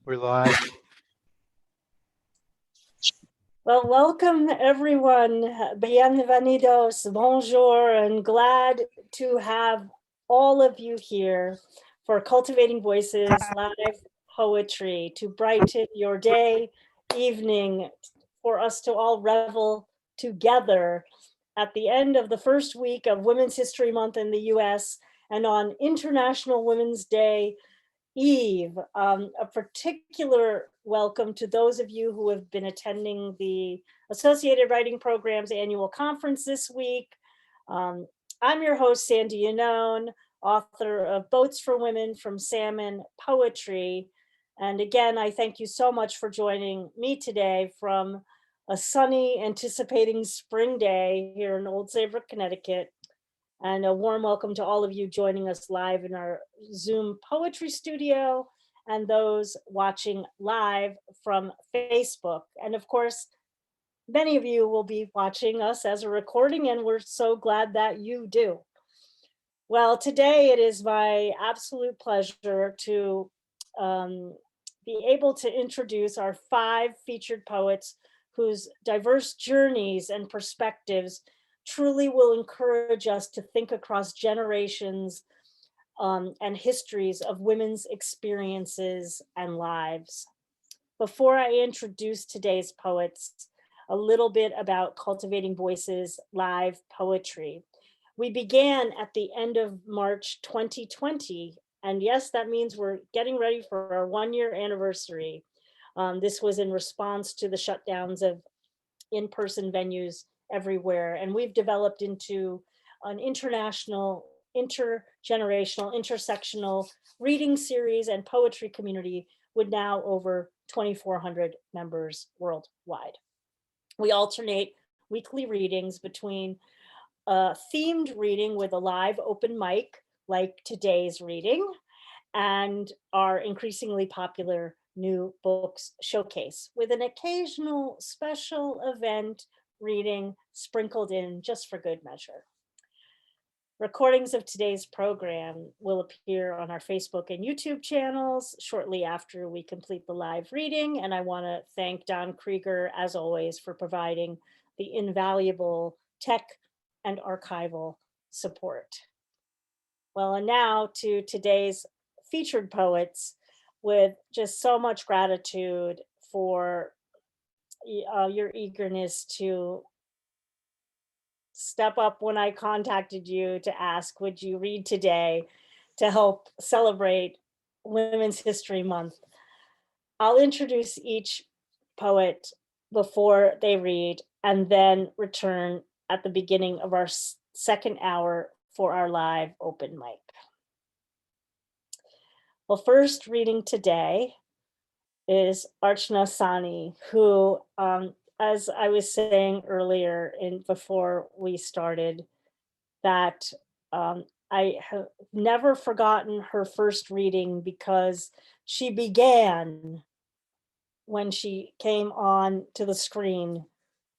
We're live. Well, welcome everyone. Bienvenidos, bonjour, and glad to have all of you here for Cultivating Voices live poetry to brighten your day, evening, for us to all revel together at the end of the first week of Women's History Month in the US and on International Women's Day Eve. A particular welcome to those of you who have been attending the Associated Writing Program's annual conference this week. I'm your host, Sandy Yannone, author of Boats for Women from Salmon Poetry. And again, I thank you so much for joining me today from a sunny, anticipating spring day here in Old Saybrook, Connecticut. And a warm welcome to all of you joining us live in our Zoom poetry studio and those watching live from Facebook. And of course, many of you will be watching us as a recording, and we're so glad that you do. Well, today it is my absolute pleasure to be able to introduce our 5 featured poets whose diverse journeys and perspectives truly will encourage us to think across generations and histories of women's experiences and lives. Before I introduce today's poets, a little bit about Cultivating Voices live poetry. We began at the end of March 2020, and yes, that means we're getting ready for our 1-year anniversary. This was in response to the shutdowns of in-person venues everywhere. And we've developed into an international, intergenerational, intersectional reading series and poetry community with now over 2,400 members worldwide. We alternate weekly readings between a themed reading with a live open mic, like today's reading, and our increasingly popular new books showcase with an occasional special event reading sprinkled in just for good measure. Recordings of today's program will appear on our Facebook and YouTube channels shortly after we complete the live reading. And I want to thank Don Krieger, as always, for providing the invaluable tech and archival support. Well, and now to today's featured poets, with just so much gratitude for your eagerness to step up when I contacted you to ask, would you read today to help celebrate Women's History Month. I'll introduce each poet before they read and then return at the beginning of our second hour for our live open mic. Well, first reading today is Archana Sahni, who, as I was saying earlier before we started, that I have never forgotten her first reading because she began when she came on to the screen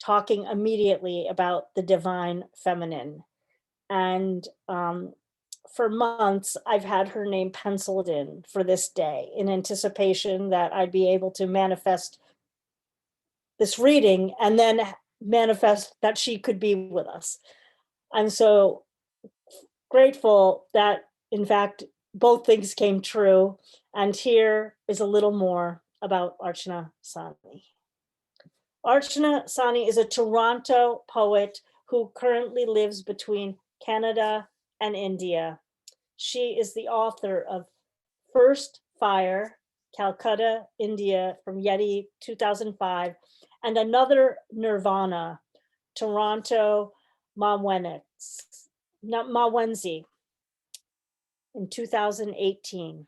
talking immediately about the divine feminine. And for months, I've had her name penciled in for this day in anticipation that I'd be able to manifest this reading and then manifest that she could be with us. I'm so grateful that, in fact, both things came true. And here is a little more about Archana Sahni. Archana Sahni is a Toronto poet who currently lives between Canada and India. She is the author of First Fire, Calcutta, India, from Yeti 2005, and Another Nirvana, Toronto, Mawenzi, in 2018.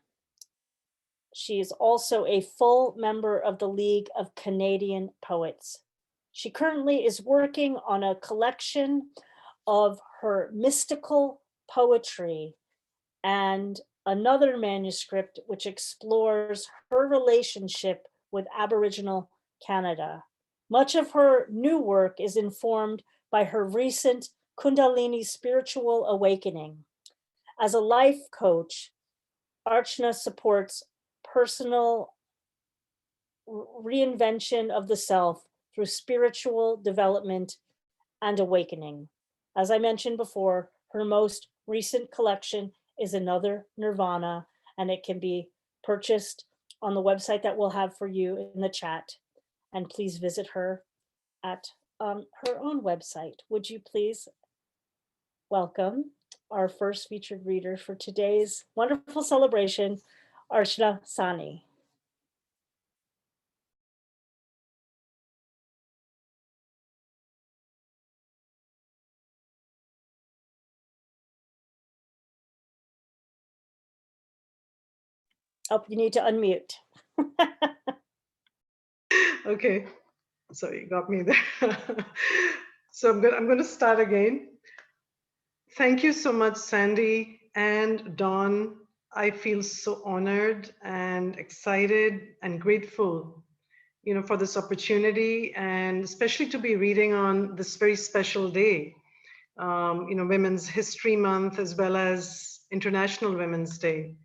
She is also a full member of the League of Canadian Poets. She currently is working on a collection of her mystical poetry and another manuscript which explores her relationship with Aboriginal Canada. Much of her new work is informed by her recent Kundalini spiritual awakening. As a life coach, Archana supports personal reinvention of the self through spiritual development and awakening. As I mentioned before, her most recent collection is Another Nirvana, and it can be purchased on the website that we'll have for you in the chat. And please visit her at her own website. Would you please welcome our first featured reader for today's wonderful celebration, Archana Sahni. Oh, you need to unmute. Okay, sorry, you got me there. So I'm going to start again. Thank you so much, Sandy and Dawn. I feel so honored and excited and grateful, for this opportunity, and especially to be reading on this very special day, Women's History Month, as well as International Women's Day.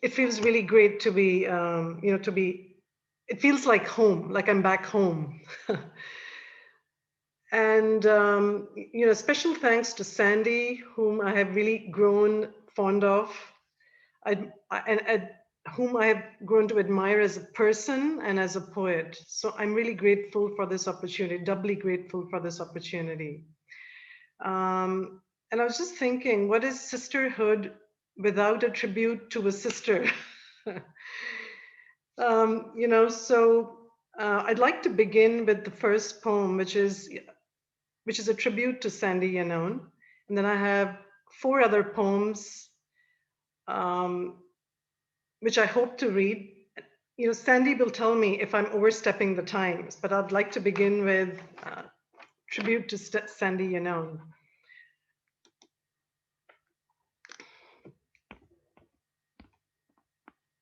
It feels really great to be, it feels like home, like I'm back home. And, special thanks to Sandy, whom I have really grown fond of, and whom I have grown to admire as a person and as a poet. So I'm really grateful for this opportunity, doubly grateful for this opportunity. And I was just thinking, what is sisterhood without a tribute to a sister? I'd like to begin with the first poem, which is a tribute to Sandy Yannone. And then I have 4 other poems, which I hope to read. Sandy will tell me if I'm overstepping the times, but I'd like to begin with tribute to Sandy Yannone.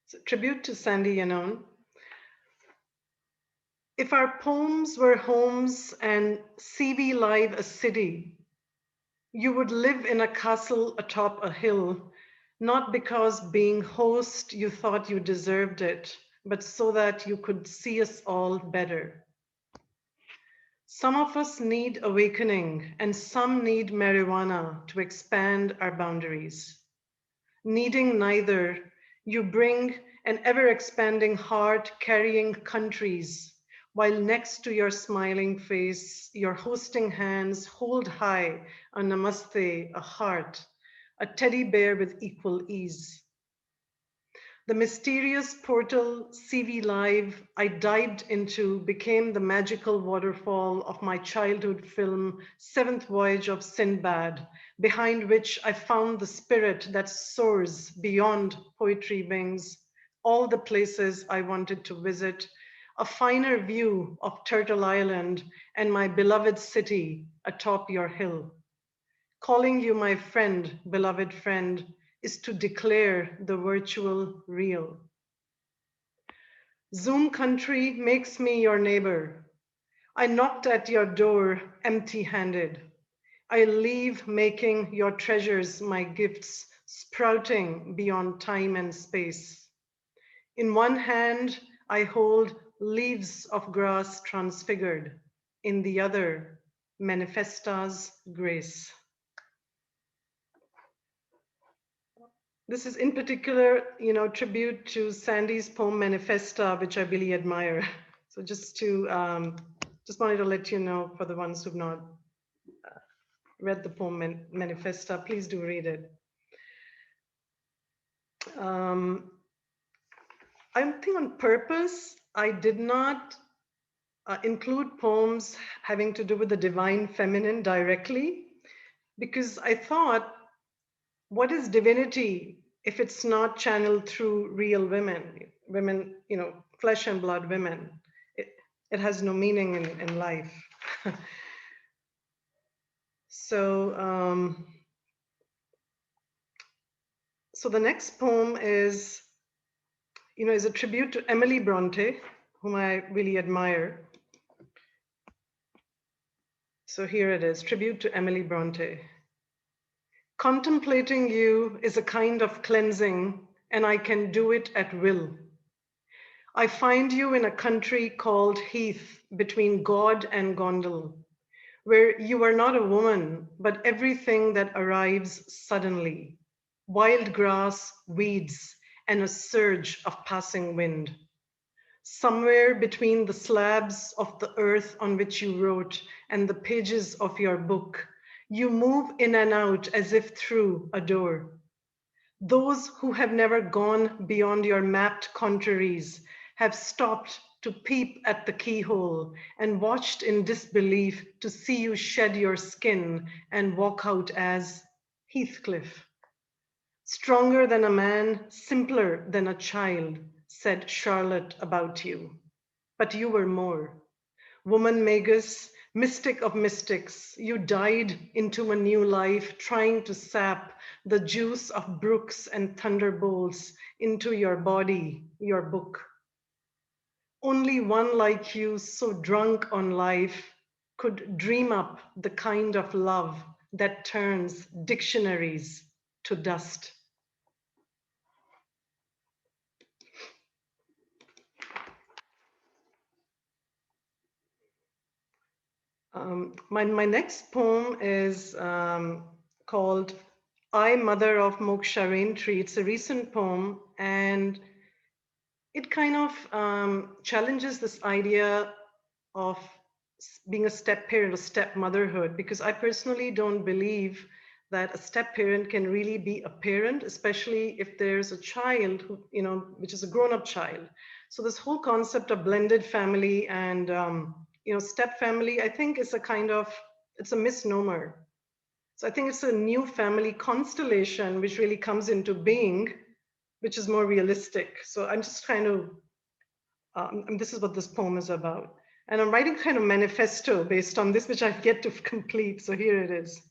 So, tribute to Sandy Yannone. If our poems were homes and CV Live a city, you would live in a castle atop a hill, not because being host you thought you deserved it, but so that you could see us all better. Some of us need awakening and some need marijuana to expand our boundaries. Needing neither, you bring an ever-expanding heart carrying countries, while next to your smiling face, your hosting hands hold high a namaste, a heart, a teddy bear with equal ease. The mysterious portal CV Live I dived into became the magical waterfall of my childhood film, Seventh Voyage of Sinbad, behind which I found the spirit that soars beyond poetry wings, all the places I wanted to visit, a finer view of Turtle Island and my beloved city atop your hill. Calling you my friend, beloved friend, is to declare the virtual real. Zoom country makes me your neighbor. I knocked at your door empty-handed. I leave making your treasures my gifts, sprouting beyond time and space. In one hand, I hold leaves of grass transfigured. In the other, manifesta's grace. This is in particular, tribute to Sandy's poem Manifesta, which I really admire. So just wanted to let you know, for the ones who've not read the poem Manifesta, please do read it. I think on purpose, I did not include poems having to do with the divine feminine directly, because I thought, what is divinity if it's not channeled through real women, flesh and blood women? It has no meaning in life. So the next poem is a tribute to Emily Bronte, whom I really admire. So here it is, tribute to Emily Bronte. Contemplating you is a kind of cleansing, and I can do it at will. I find you in a country called Heath, between God and Gondal, where you are not a woman, but everything that arrives suddenly: wild grass, weeds, and a surge of passing wind. Somewhere between the slabs of the earth on which you wrote and the pages of your book, you move in and out as if through a door. Those who have never gone beyond your mapped contraries have stopped to peep at the keyhole and watched in disbelief to see you shed your skin and walk out as Heathcliff. Stronger than a man, simpler than a child, said Charlotte about you. But you were more. Woman Magus, mystic of mystics, you died into a new life, trying to sap the juice of brooks and thunderbolts into your body, your book. Only one like you, so drunk on life, could dream up the kind of love that turns dictionaries to dust. My next poem is called I, Mother of Moksha Raintree. It's a recent poem, and it kind of challenges this idea of being a step parent or step motherhood, because I personally don't believe that a step parent can really be a parent, especially if there's a child who, which is a grown-up child. So this whole concept of blended family and step family, I think is it's a misnomer. So I think it's a new family constellation which really comes into being, which is more realistic. So I'm just kind of, and this is what this poem is about. And I'm writing kind of manifesto based on this, which I've yet to complete. So here it is.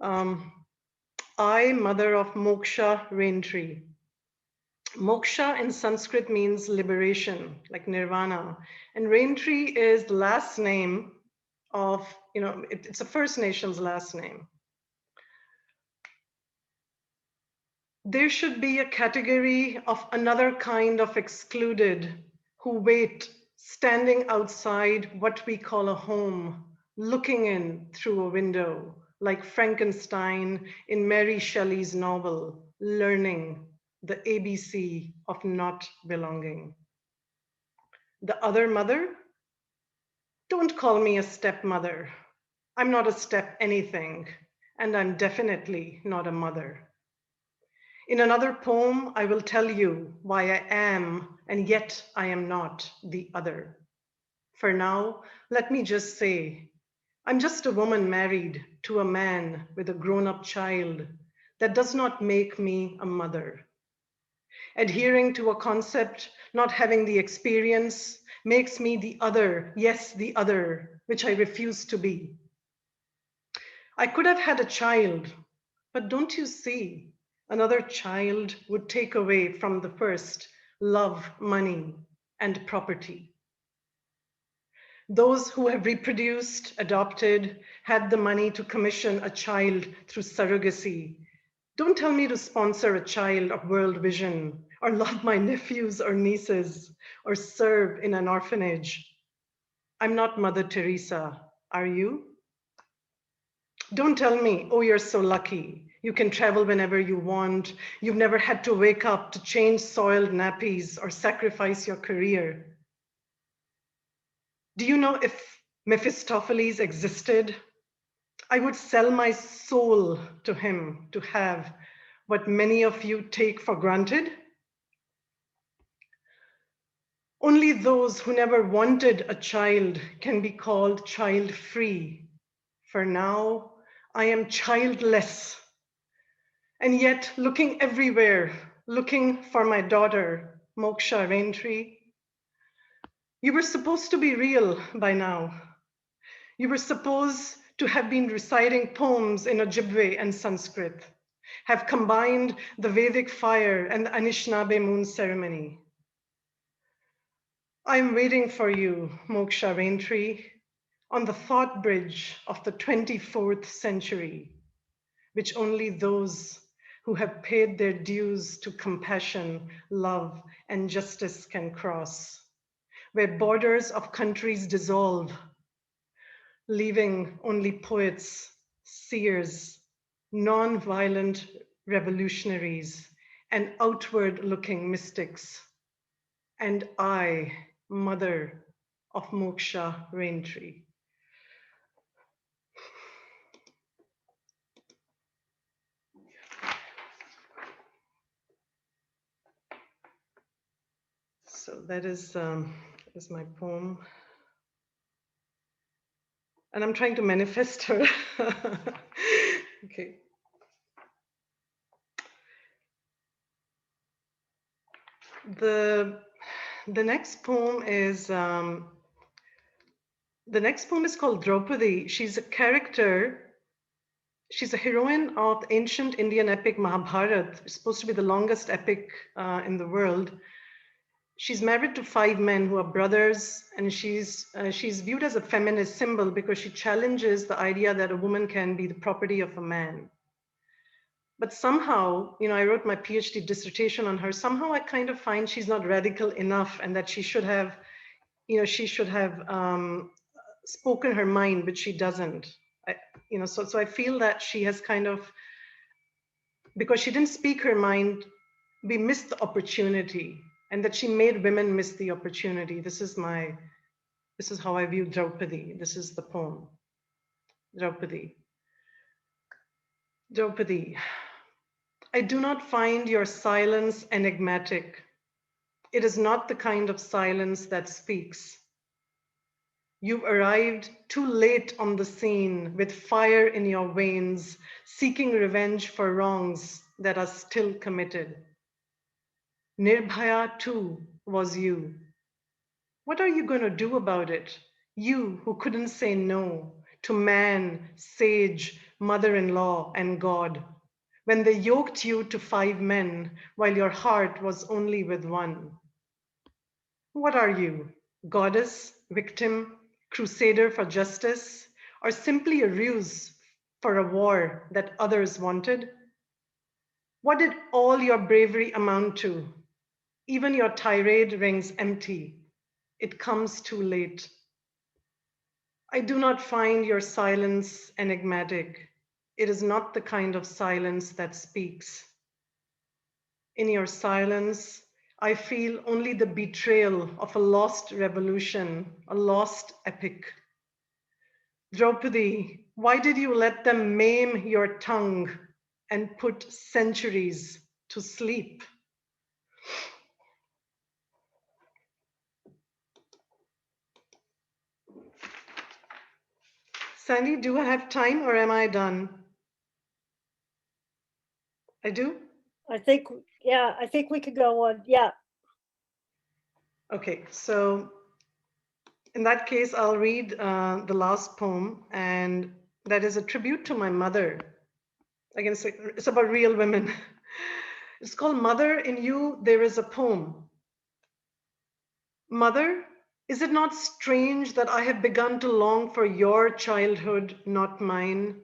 I, Mother of Moksha Raintree. Moksha in Sanskrit means liberation, like nirvana. And Raintree is the last name of, it's a First Nations last name. There should be a category of another kind of excluded who wait, standing outside what we call a home, looking in through a window, like Frankenstein in Mary Shelley's novel, learning the ABC of not belonging. The other mother? Don't call me a stepmother. I'm not a step anything, and I'm definitely not a mother. In another poem, I will tell you why I am, and yet I am not the other. For now, let me just say, I'm just a woman married to a man with a grown-up child. That does not make me a mother. Adhering to a concept, not having the experience, makes me the other, yes, the other, which I refuse to be. I could have had a child, but don't you see? Another child would take away from the first love, money, and property. Those who have reproduced, adopted, had the money to commission a child through surrogacy. Don't tell me to sponsor a child of World Vision, or love my nephews or nieces, or serve in an orphanage. I'm not Mother Teresa, are you? Don't tell me, oh, you're so lucky. You can travel whenever you want. You've never had to wake up to change soiled nappies or sacrifice your career. Do you know if Mephistopheles existed? I would sell my soul to him to have what many of you take for granted. Only those who never wanted a child can be called child-free. For now, I am childless. And yet, looking everywhere, looking for my daughter, Moksha Raintree. You were supposed to be real by now. You were supposed to have been reciting poems in Ojibwe and Sanskrit, have combined the Vedic fire and the Anishinaabe moon ceremony. I'm waiting for you, Moksha Raintree, on the thought bridge of the 24th century, which only those who have paid their dues to compassion, love, and justice can cross, where borders of countries dissolve, leaving only poets, seers, non-violent revolutionaries, and outward-looking mystics. And I, mother of Moksha Rain Tree. So that is my poem. And I'm trying to manifest her. Okay. The next poem is called Draupadi. She's a character. She's a heroine of ancient Indian epic Mahabharata. It's supposed to be the longest epic in the world. She's married to 5 men who are brothers, and she's viewed as a feminist symbol because she challenges the idea that a woman can be the property of a man. But somehow, I wrote my PhD dissertation on her. Somehow I kind of find she's not radical enough, and that she should have, spoken her mind, but she doesn't. So I feel that she has kind of, because she didn't speak her mind, we missed the opportunity, and that she made women miss the opportunity. This is how I view Draupadi. This is the poem. Draupadi. Draupadi, I do not find your silence enigmatic. It is not the kind of silence that speaks. You've arrived too late on the scene with fire in your veins, seeking revenge for wrongs that are still committed. Nirbhaya too was you. What are you going to do about it? You who couldn't say no to man, sage, mother-in-law, and God, when they yoked you to 5 men while your heart was only with one. What are you, goddess, victim, crusader for justice, or simply a ruse for a war that others wanted? What did all your bravery amount to? Even your tirade rings empty. It comes too late. I do not find your silence enigmatic. It is not the kind of silence that speaks. In your silence, I feel only the betrayal of a lost revolution, a lost epic. Draupadi, why did you let them maim your tongue and put centuries to sleep? Sandy, do I have time or am I done? I do? I think we could go on. Yeah. Okay, so in that case, I'll read the last poem, and that is a tribute to my mother. Again, it's about real women. It's called Mother, in You There Is a Poem. Mother, is it not strange that I have begun to long for your childhood, not mine?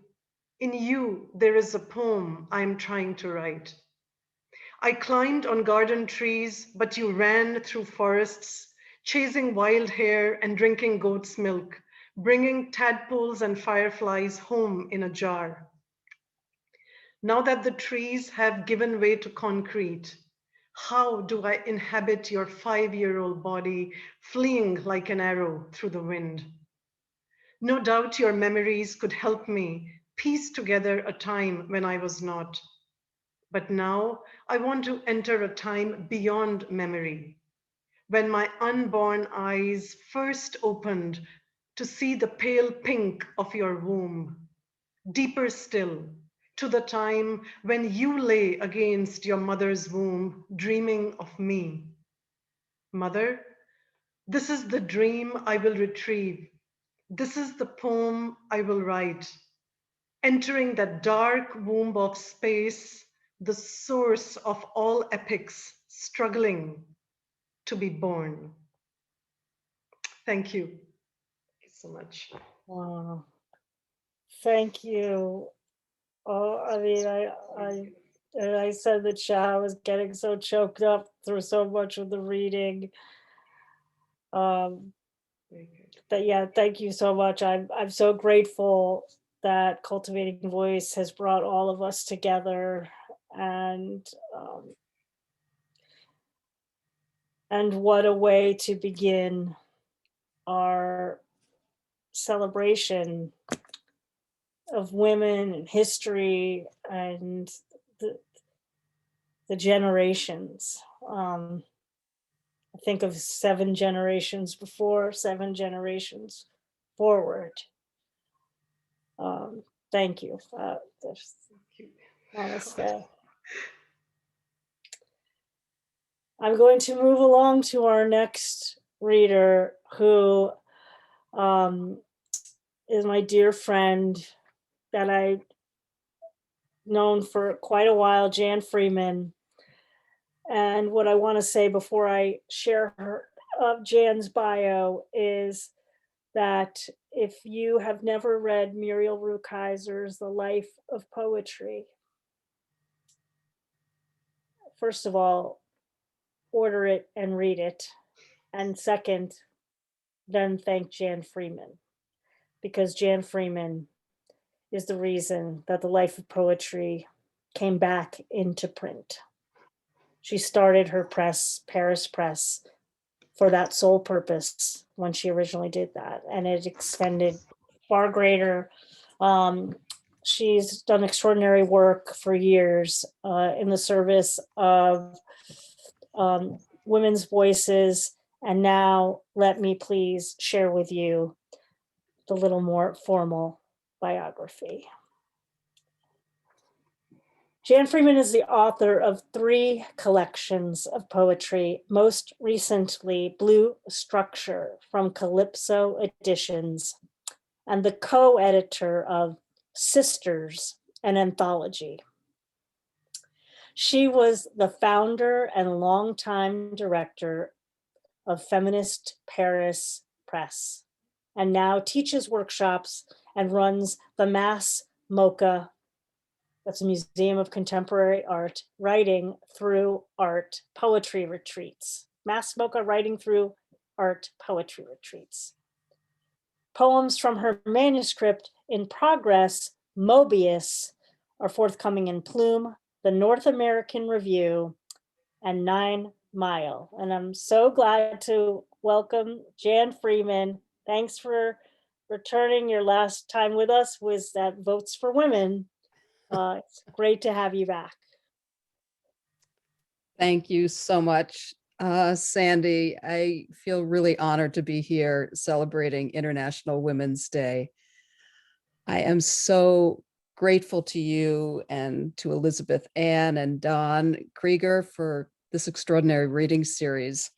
In you, there is a poem I am trying to write. I climbed on garden trees, but you ran through forests, chasing wild hare and drinking goat's milk, bringing tadpoles and fireflies home in a jar. Now that the trees have given way to concrete, how do I inhabit your 5-year-old body, fleeing like an arrow through the wind? No doubt your memories could help me piece together a time when I was not. But now I want to enter a time beyond memory, when my unborn eyes first opened to see the pale pink of your womb, deeper still, to the time when you lay against your mother's womb, dreaming of me. Mother, this is the dream I will retrieve. This is the poem I will write, entering that dark womb of space, the source of all epics, struggling to be born. Thank you. Thank you so much. Thank you. Oh, I mean, And I said that Shah was getting so choked up through so much of the reading. But yeah, thank you so much. I'm so grateful that Cultivating Voice has brought all of us together, and what a way to begin our celebration of women and history and the generations. I think of 7 generations before, 7 generations forward. Thank you. Namaste. I'm going to move along to our next reader, who is my dear friend that I've known for quite a while, Jan Freeman. And what I want to say before I share Jan's bio is that if you have never read Muriel Rukeyser's The Life of Poetry, first of all, order it and read it. And second, then thank Jan Freeman, because Jan Freeman is the reason that The Life of Poetry came back into print. She started her press, Paris Press, for that sole purpose when she originally did that, and it extended far greater. She's done extraordinary work for years in the service of women's voices, and now let me please share with you the little more formal biography. Jan Freeman is the author of 3 collections of poetry, most recently Blue Structure from Calypso Editions, and the co-editor of Sisters, an anthology. She was the founder and longtime director of Feminist Paris Press, and now teaches workshops and runs the Mass MoCA, that's a Museum of Contemporary Art, Writing Through Art Poetry Retreats. Mass MoCA Writing Through Art Poetry Retreats. Poems from her manuscript in progress, Mobius, are forthcoming in Plume, the North American Review, and 9 Mile. And I'm so glad to welcome Jan Freeman. Thanks for returning. Your last time with us was at Votes for Women. It's great to have you back. Thank you so much, Sandy. I feel really honored to be here celebrating International Women's Day. I am so grateful to you and to Elizabeth Ann and Don Krieger for this extraordinary reading series.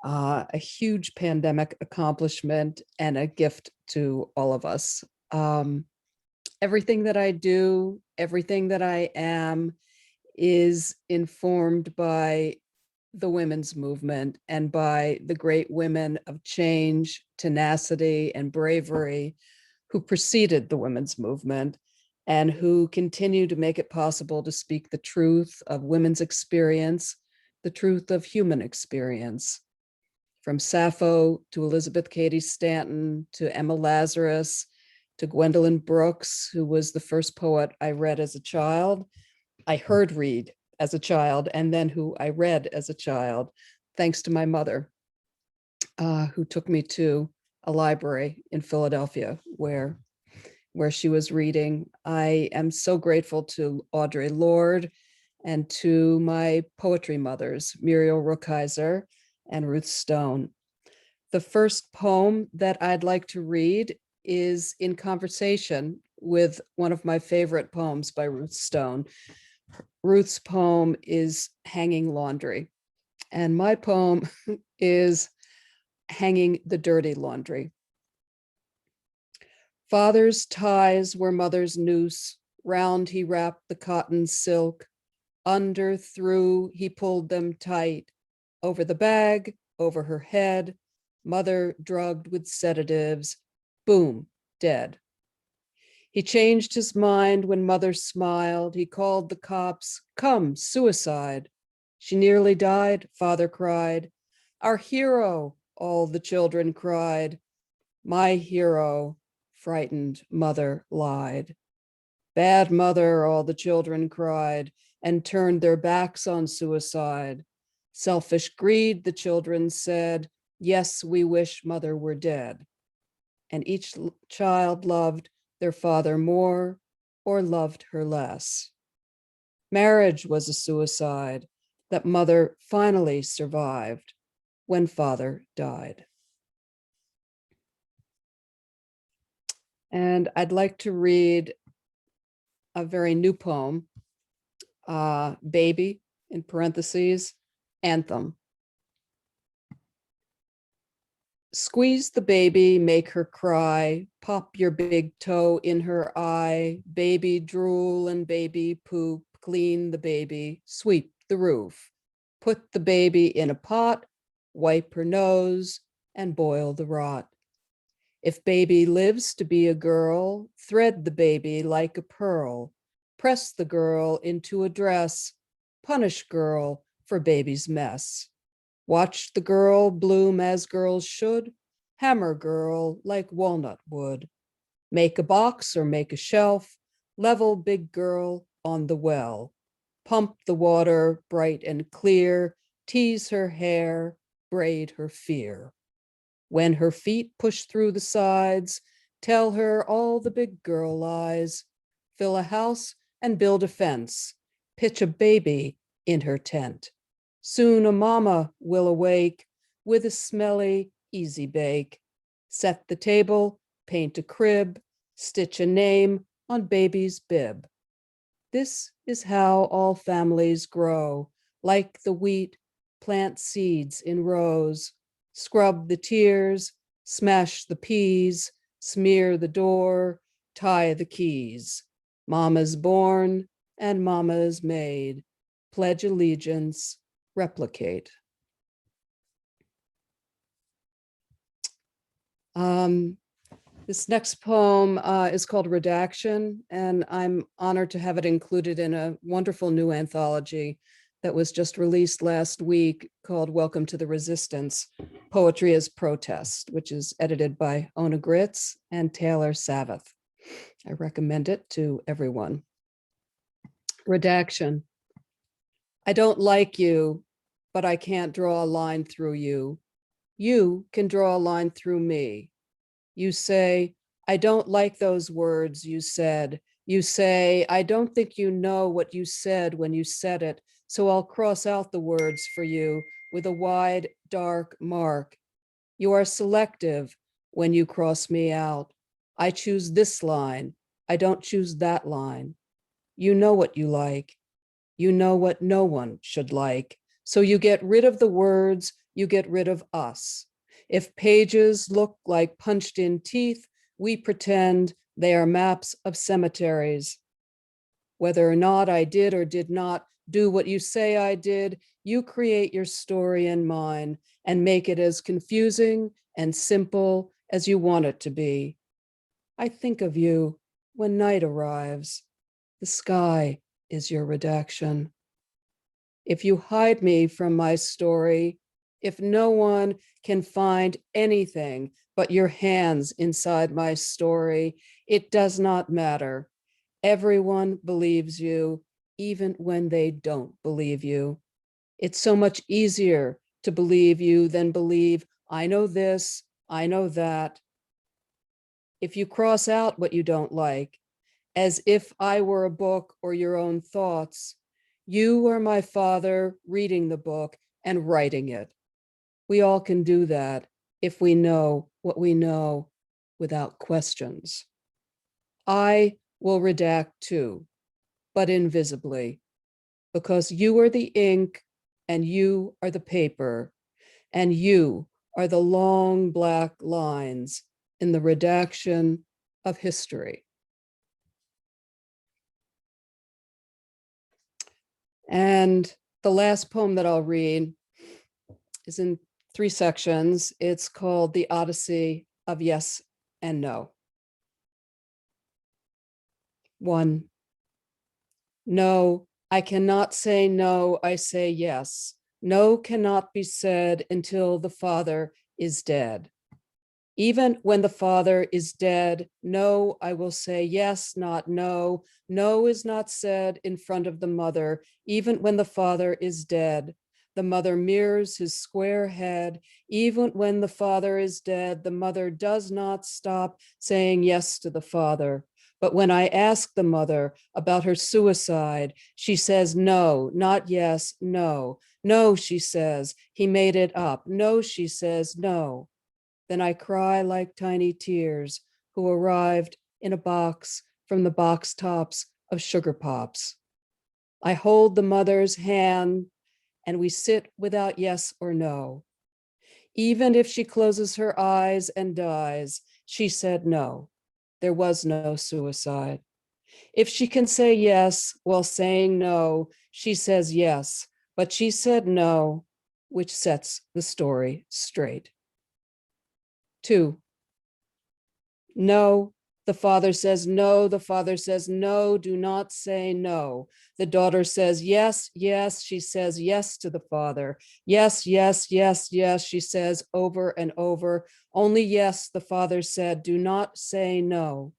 A huge pandemic accomplishment and a gift to all of us. Everything that I do, everything that I am, is informed by the women's movement and by the great women of change, tenacity, and bravery who preceded the women's movement and who continue to make it possible to speak the truth of women's experience, the truth of human experience. From Sappho to Elizabeth Cady Stanton to Emma Lazarus to Gwendolyn Brooks, who was the first poet I read as a child, I heard read as a child, and then who I read as a child, thanks to my mother, who took me to a library in Philadelphia where she was reading. I am so grateful to Audre Lorde and to my poetry mothers, Muriel Rukeyser and Ruth Stone. The first poem that I'd like to read is in conversation with one of my favorite poems by Ruth Stone. Ruth's poem is Hanging Laundry, and my poem is Hanging the Dirty Laundry. Father's ties were mother's noose, round he wrapped the cotton silk, under through he pulled them tight, over the bag, over her head, mother drugged with sedatives, boom, dead. He changed his mind when mother smiled. He called the cops, come, suicide. She nearly died, father cried. Our hero, all the children cried. My hero, frightened mother lied. Bad mother, all the children cried, and turned their backs on suicide. Selfish greed, the children said, yes, we wish mother were dead. And each child loved their father more or loved her less. Marriage was a suicide that mother finally survived when father died. And I'd like to read a very new poem, Baby, in parentheses, Anthem. Squeeze the baby, make her cry, pop your big toe in her eye, baby drool and baby poop, clean the baby, sweep the roof, put the baby in a pot, wipe her nose, and boil the rot. If baby lives to be a girl, thread the baby like a pearl, press the girl into a dress, punish girl for baby's mess. Watch the girl bloom as girls should, hammer girl like walnut wood. Make a box or make a shelf, level big girl on the well. Pump the water bright and clear, tease her hair, braid her fear. When her feet push through the sides, tell her all the big girl lies. Fill a house and build a fence, pitch a baby in her tent. Soon a mama will awake with a smelly easy bake. Set the table, paint a crib, stitch a name on baby's bib. This is how all families grow, like the wheat, plant seeds in rows, scrub the tears, smash the peas, smear the door, tie the keys. Mama's born and mama's made, pledge allegiance, replicate. This next poem is called Redaction, and I'm honored to have it included in a wonderful new anthology that was just released last week called Welcome to the Resistance, Poetry as Protest, which is edited by Ona Gritz and Taylor Savath. I recommend it to everyone. Redaction. I don't like you, but I can't draw a line through you. You can draw a line through me. You say, I don't like those words you said. You say, I don't think you know what you said when you said it, so I'll cross out the words for you with a wide, dark mark. You are selective when you cross me out. I choose this line. I don't choose that line. You know what you like. You know what no one should like. So you get rid of the words, you get rid of us. If pages look like punched in teeth, we pretend they are maps of cemeteries. Whether or not I did or did not do what you say I did, you create your story and mine and make it as confusing and simple as you want it to be. I think of you when night arrives. The sky is your redaction. If you hide me from my story, if no one can find anything but your hands inside my story, it does not matter. Everyone believes you, even when they don't believe you. It's so much easier to believe you than believe, I know this, I know that. If you cross out what you don't like, as if I were a book or your own thoughts, you are my father reading the book and writing it. We all can do that if we know what we know without questions. I will redact too, but invisibly, because you are the ink and you are the paper, and you are the long black lines in the redaction of history. And the last poem that I'll read is in 3 sections. It's called The Odyssey of Yes and No. 1. No, I cannot say no, I say yes. No cannot be said until the father is dead. Even when the father is dead, no, I will say yes, not no. No is not said in front of the mother, even when the father is dead. The mother mirrors his square head. Even when the father is dead, the mother does not stop saying yes to the father. But when I ask the mother about her suicide, she says no, not yes, no. No, she says, he made it up. No, she says, no. Then I cry like tiny tears who arrived in a box from the box tops of sugar pops. I hold the mother's hand and we sit without yes or no. Even if she closes her eyes and dies, she said no. There was no suicide. If she can say yes while saying no, she says yes, but she said no, which sets the story straight. 2. No, the father says no, the father says no, do not say no. The daughter says yes, yes, she says yes to the father. Yes, yes, yes, yes, she says over and over. Only yes, the father said, do not say no.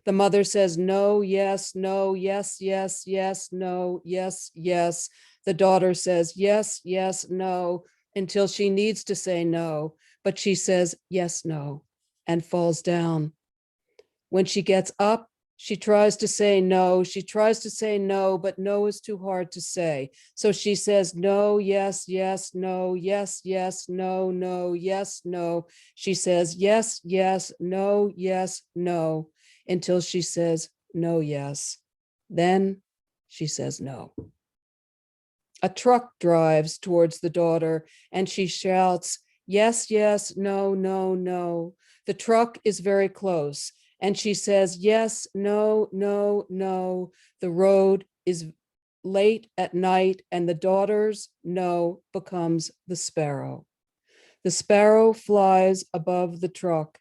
The mother says no, yes, no, yes, yes, yes, no, yes, yes. The daughter says yes, yes, no, until she needs to say no, but she says yes, no, and falls down. When she gets up, she tries to say no. She tries to say no, but no is too hard to say. So she says no, yes, yes, no, yes, yes, no, no, yes, no. She says yes, yes, no, yes, no, until she says no, yes. Then she says no. A truck drives towards the daughter and she shouts, yes, yes, no, no, no. The truck is very close and she says, yes, no, no, no. The road is late at night and the daughter's no becomes the sparrow. The sparrow flies above the truck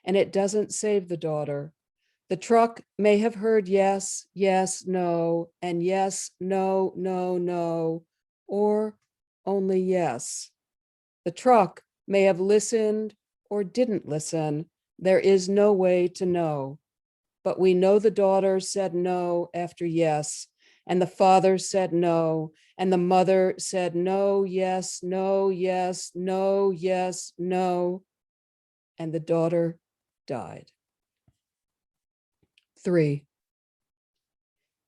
and it doesn't save the daughter. The truck may have heard yes, yes, no, and yes, no, no, no, or only yes. The truck may have listened or didn't listen. There is no way to know. But we know the daughter said no after yes, and the father said no, and the mother said no, yes, no, yes, no, yes, no, and the daughter died. 3.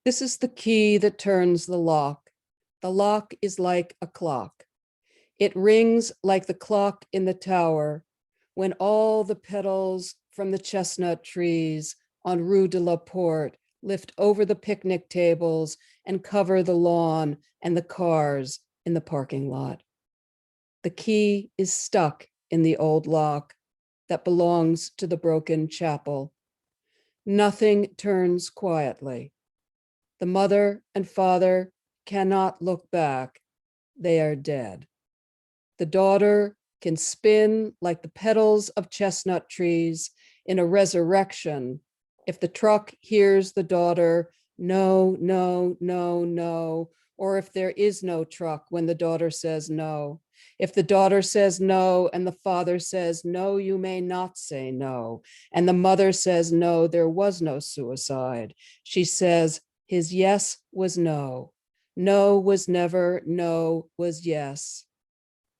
This is the key that turns the lock. The lock is like a clock. It rings like the clock in the tower when all the petals from the chestnut trees on Rue de la Porte lift over the picnic tables and cover the lawn and the cars in the parking lot. The key is stuck in the old lock that belongs to the broken chapel. Nothing turns quietly. The mother and father cannot look back. They are dead. The daughter can spin like the petals of chestnut trees in a resurrection if the truck hears the daughter, no, no, no, no, or if there is no truck when the daughter says no. If the daughter says no and the father says, no, you may not say no, and the mother says, no, there was no suicide. She says, his yes was no. No was never, no was yes.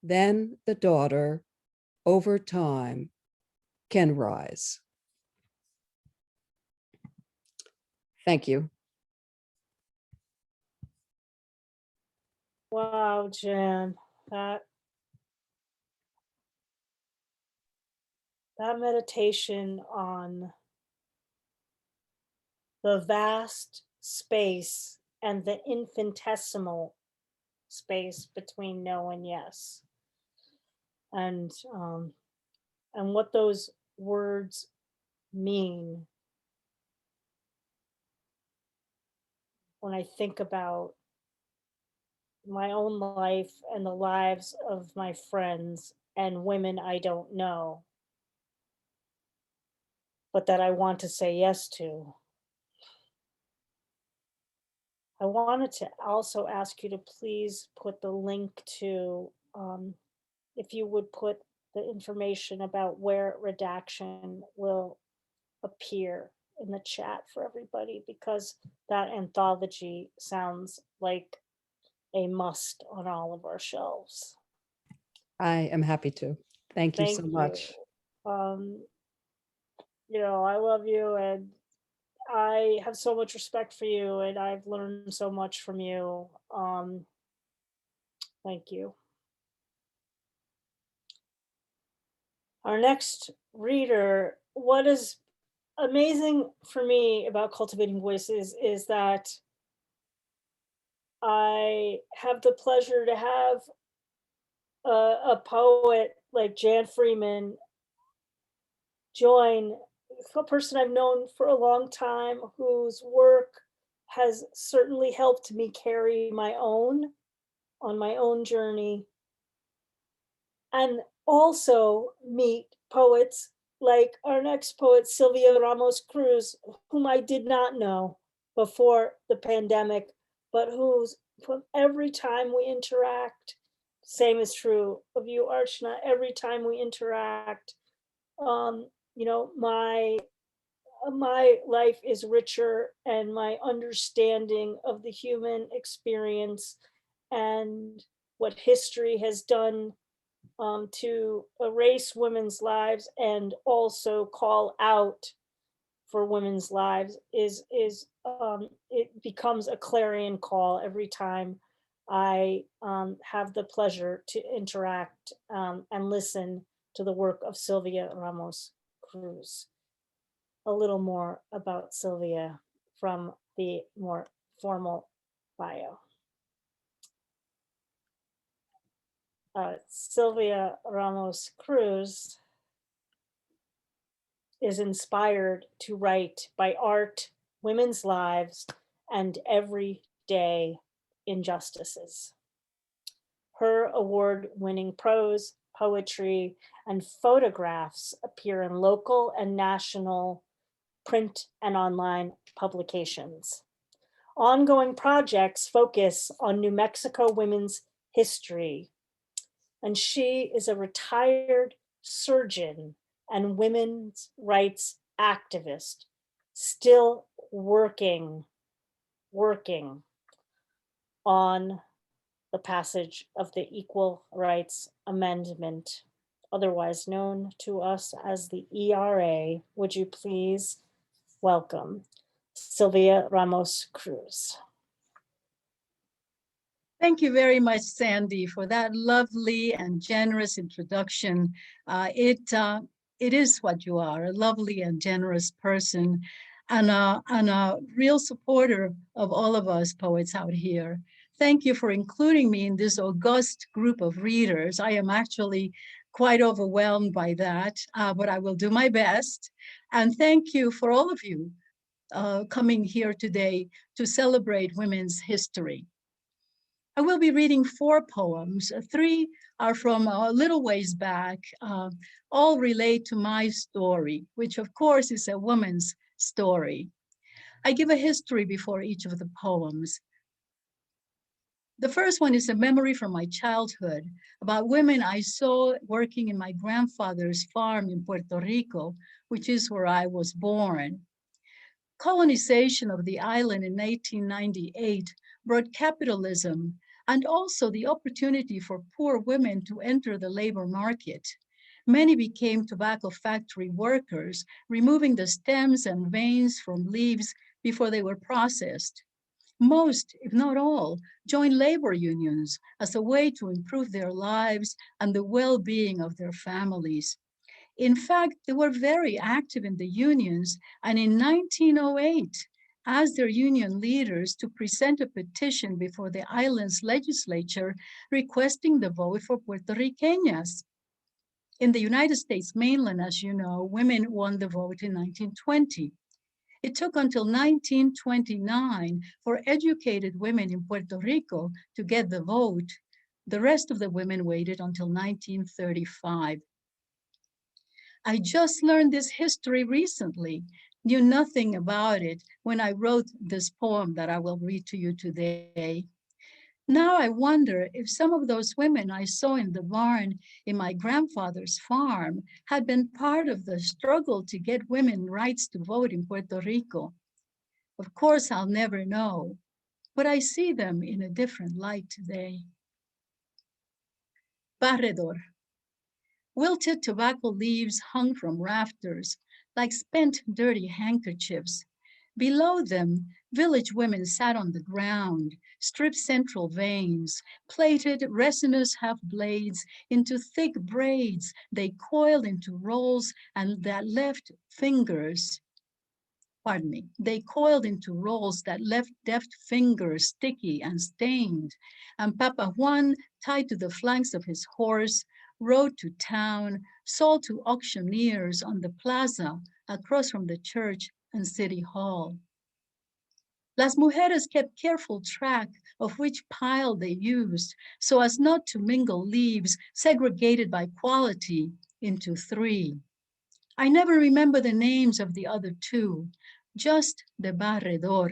Then the daughter, over time, can rise. Thank you. Wow, Jen, that meditation on the vast space and the infinitesimal space between no and yes, and what those words mean. When I think about my own life and the lives of my friends and women I don't know, but that I want to say yes to. I wanted to also ask you to please put the link to, if you would put the information about where redaction will appear in the chat for everybody, because that anthology sounds like a must on all of our shelves. I am happy to. Thank you so Thank you. much. You know, I love you and I have so much respect for you and I've learned so much from you. Thank you. Our next reader, what is amazing for me about Cultivating Voices is that I have the pleasure to have a poet like Jan Freeman join a person I've known for a long time, whose work has certainly helped me carry my own on my own journey, and also meet poets like our next poet, Sylvia Ramos Cruz, whom I did not know before the pandemic, but who's from every time we interact, same is true of you, Archana, every time we interact, you know, my life is richer and my understanding of the human experience and what history has done to erase women's lives and also call out for women's lives is it becomes a clarion call every time I have the pleasure to interact and listen to the work of Sylvia Ramos Cruz. A little more about Sylvia from the more formal bio. Sylvia Ramos Cruz is inspired to write by art, women's lives, and everyday injustices. Her award-winning prose, poetry, and photographs appear in local and national print and online publications. Ongoing projects focus on New Mexico women's history, and she is a retired surgeon and women's rights activist, still working on the passage of the Equal Rights Amendment, otherwise known to us as the ERA. Would you please welcome Sylvia Ramos Cruz. Thank you very much, Sandy, for that lovely and generous introduction. It is what you are, a lovely and generous person and a real supporter of all of us poets out here. Thank you for including me in this august group of readers. I am actually quite overwhelmed by that, but I will do my best. And thank you for all of you coming here today to celebrate women's history. I will be reading 4 poems. 3 are from a little ways back. All relate to my story, which of course is a woman's story. I give a history before each of the poems. The first one is a memory from my childhood about women I saw working in my grandfather's farm in Puerto Rico, which is where I was born. Colonization of the island in 1898 brought capitalism and also the opportunity for poor women to enter the labor market. Many became tobacco factory workers, removing the stems and veins from leaves before they were processed. Most, if not all, joined labor unions as a way to improve their lives and the well-being of their families. In fact, they were very active in the unions, and in 1908, asked their union leaders to present a petition before the island's legislature requesting the vote for Puerto Ricanas. In the United States mainland, as you know, women won the vote in 1920. It took until 1929 for educated women in Puerto Rico to get the vote. The rest of the women waited until 1935. I just learned this history recently. knew nothing about it when I wrote this poem that I will read to you today. Now I wonder if some of those women I saw in the barn in my grandfather's farm had been part of the struggle to get women rights to vote in Puerto Rico. Of course, I'll never know, but I see them in a different light today. Barredor. Wilted tobacco leaves hung from rafters like spent dirty handkerchiefs. Below them, village women sat on the ground, stripped central veins, plaited resinous half blades into thick braids they coiled into rolls and that left fingers. Pardon me, they coiled into rolls that left deft fingers sticky and stained. And Papa Juan, tied to the flanks of his horse, rode to town, sold to auctioneers on the plaza across from the church and city hall. Las mujeres kept careful track of which pile they used so as not to mingle leaves segregated by quality into three. I never remember the names of the other two, just the barredor,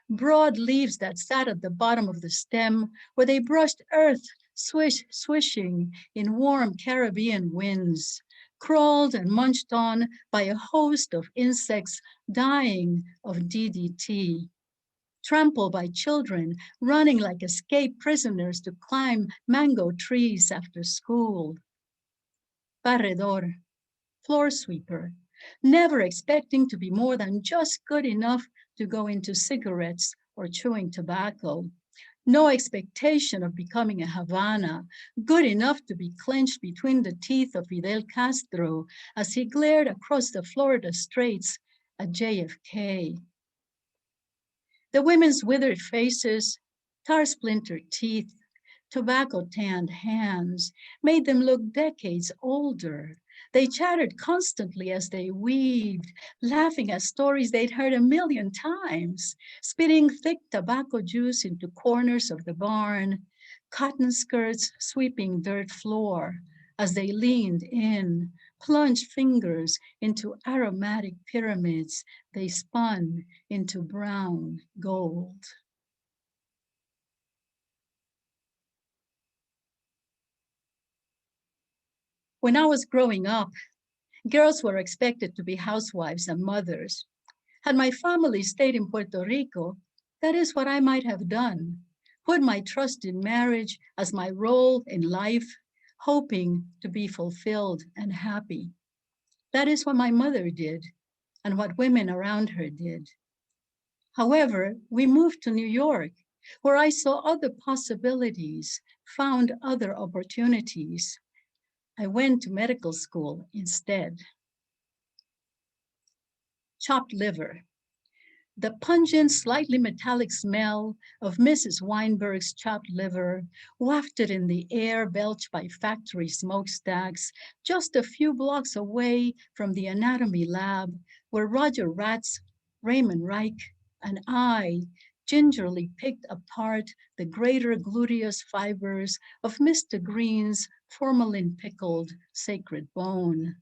broad leaves that sat at the bottom of the stem where they brushed earth, swishing in warm Caribbean winds, crawled and munched on by a host of insects dying of DDT, trampled by children running like escaped prisoners to climb mango trees after school. Barredor, floor sweeper, never expecting to be more than just good enough to go into cigarettes or chewing tobacco. No expectation of becoming a Havana, good enough to be clenched between the teeth of Fidel Castro as he glared across the Florida Straits at JFK. The women's withered faces, tar-splintered teeth, tobacco-tanned hands made them look decades older. They chattered constantly as they weaved, laughing at stories they'd heard a million times, spitting thick tobacco juice into corners of the barn, cotton skirts sweeping dirt floor as they leaned in, plunged fingers into aromatic pyramids they spun into brown gold. When I was growing up, girls were expected to be housewives and mothers. Had my family stayed in Puerto Rico, that is what I might have done. Put my trust in marriage as my role in life, hoping to be fulfilled and happy. That is what my mother did and what women around her did. However, we moved to New York, where I saw other possibilities, found other opportunities. I went to medical school instead. Chopped liver. The pungent, slightly metallic smell of Mrs. Weinberg's chopped liver, wafted in the air belched by factory smokestacks, just a few blocks away from the anatomy lab, where Roger Ratz, Raymond Reich, and I gingerly picked apart the greater gluteus fibers of Mr. Green's formalin-pickled sacred bone.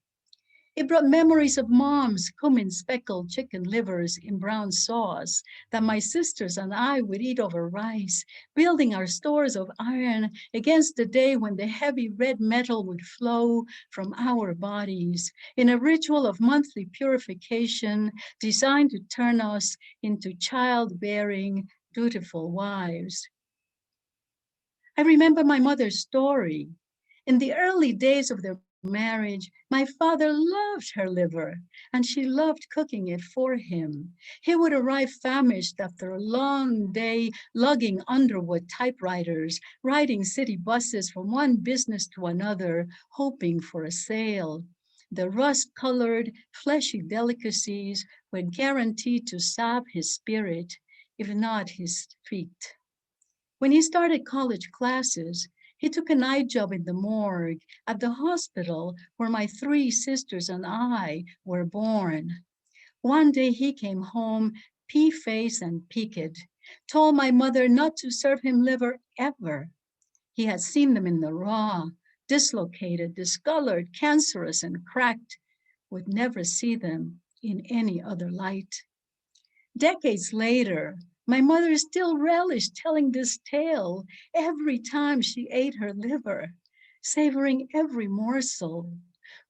It brought memories of Mom's cumin-speckled chicken livers in brown sauce that my sisters and I would eat over rice, building our stores of iron against the day when the heavy red metal would flow from our bodies in a ritual of monthly purification designed to turn us into childbearing, dutiful wives. I remember my mother's story. In the early days of their marriage, my father loved her liver, and she loved cooking it for him. He would arrive famished after a long day lugging Underwood typewriters, riding city buses from one business to another, hoping for a sale. The rust-colored, fleshy delicacies were guaranteed to sap his spirit, if not his feet. When he started college classes, he took a night job in the morgue at the hospital where my three sisters and I were born. One day he came home, pea-faced and peaked, told my mother not to serve him liver ever. He had seen them in the raw, dislocated, discolored, cancerous, and cracked, would never see them in any other light. Decades later, my mother still relished telling this tale every time she ate her liver, savoring every morsel,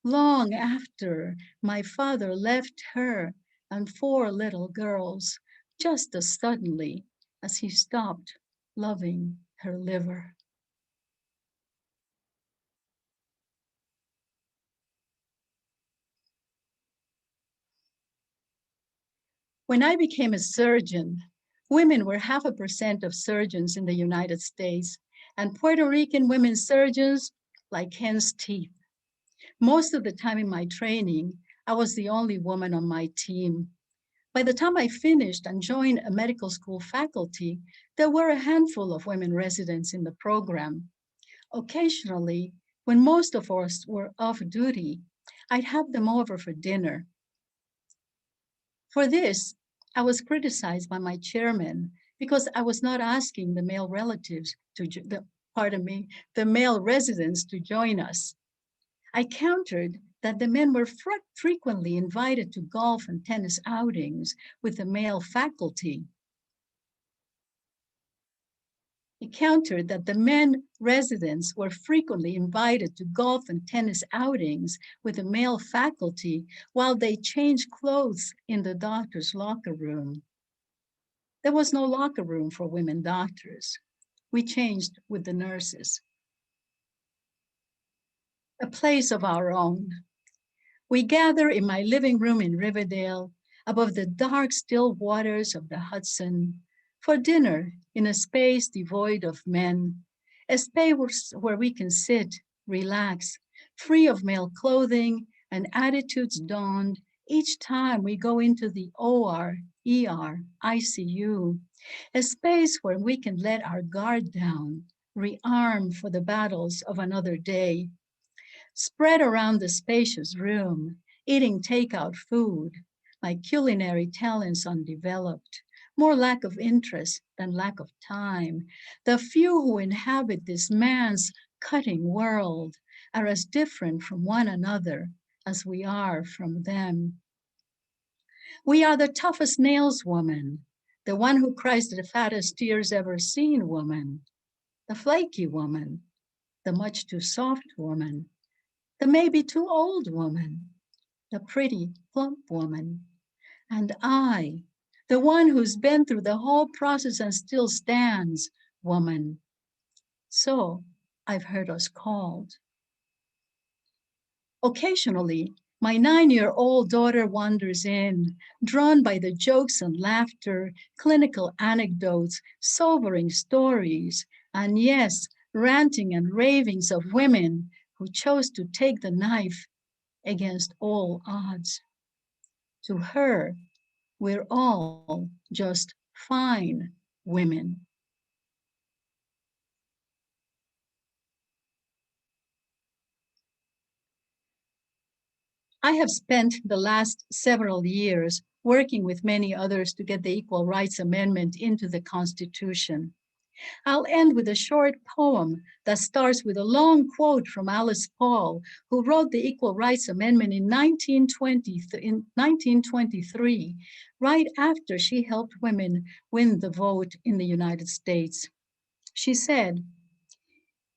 long after my father left her and 4 little girls, just as suddenly as he stopped loving her liver. When I became a surgeon, women were 0.5% of surgeons in the United States, and Puerto Rican women surgeons like hen's teeth. Most of the time in my training, I was the only woman on my team. By the time I finished and joined a medical school faculty, there were a handful of women residents in the program. Occasionally, when most of us were off duty, I'd have them over for dinner. For this, I was criticized by my chairman because I was not asking the male relatives to, the male residents to join us. I countered that the men were frequently invited to golf and tennis outings with the male faculty. He countered that the men residents were frequently invited to golf and tennis outings with the male faculty while they changed clothes in the doctor's locker room. There was no locker room for women doctors. We changed with the nurses. A place of our own. We gather in my living room in Riverdale, above the dark, still waters of the Hudson, for dinner in a space devoid of men, a space where we can sit, relax, free of male clothing and attitudes donned each time we go into the OR, ER, ICU, a space where we can let our guard down, rearm for the battles of another day. Spread around the spacious room, eating takeout food, my culinary talents undeveloped, more lack of interest than lack of time. The few who inhabit this man's cutting world are as different from one another as we are from them. We are the toughest nails woman, the one who cries the fattest tears ever seen woman, the flaky woman, the much too soft woman, the maybe too old woman, the pretty plump woman, and I, the one who's been through the whole process and still stands, woman. So I've heard us called. Occasionally, my 9-year-old daughter wanders in, drawn by the jokes and laughter, clinical anecdotes, sobering stories, and yes, ranting and ravings of women who chose to take the knife against all odds. To her, we're all just fine women. I have spent the last several years working with many others to get the Equal Rights Amendment into the Constitution. I'll end with a short poem that starts with a long quote from Alice Paul, who wrote the Equal Rights Amendment in 1923, right after she helped women win the vote in the United States. She said,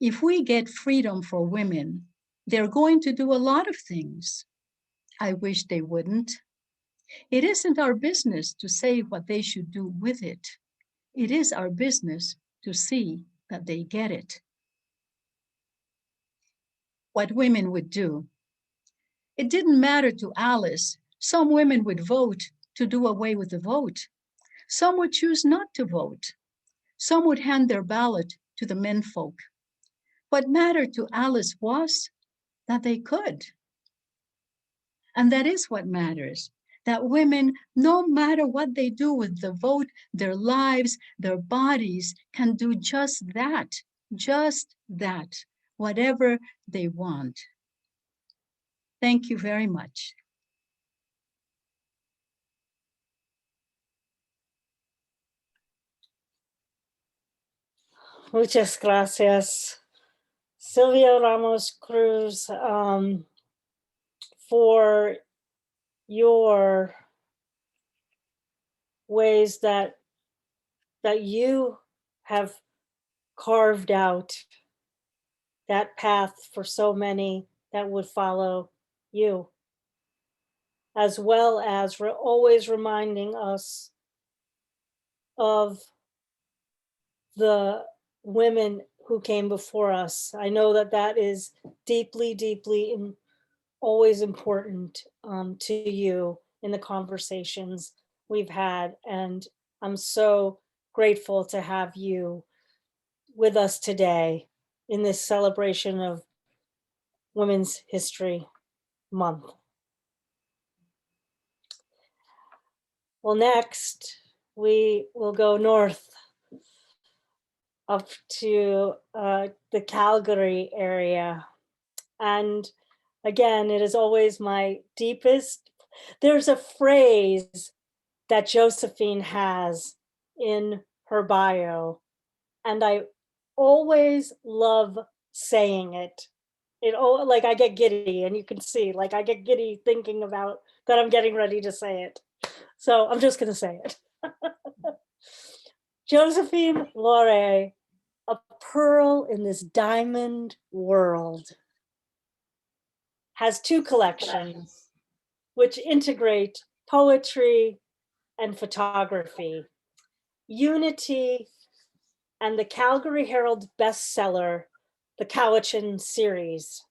"If we get freedom for women, they're going to do a lot of things. I wish they wouldn't. It isn't our business to say what they should do with it. It is our business to see that they get it." What women would do. It didn't matter to Alice. Some women would vote to do away with the vote. Some would choose not to vote. Some would hand their ballot to the menfolk. What mattered to Alice was that they could. And that is what matters, that women, no matter what they do with the vote, their lives, their bodies, can do just that, whatever they want. Thank you very much. Muchas gracias, Sylvia Ramos Cruz, for your ways that you have carved out that path for so many that would follow you, as well as always reminding us of the women who came before us. I know that that is deeply, deeply always important to you in the conversations we've had. And I'm so grateful to have you with us today in this celebration of Women's History Month. Well, next we will go north up to the Calgary area. And again, it is always my deepest. There's a phrase that Josephine has in her bio, and I always love saying it. Like I get giddy, and you can see, like I get giddy thinking about that I'm getting ready to say it. So I'm just going to say it. Josephine LoRe, a pearl in this diamond world, has 2 collections which integrate poetry and photography, Unity and the Calgary Herald bestseller, The Cowichan Series.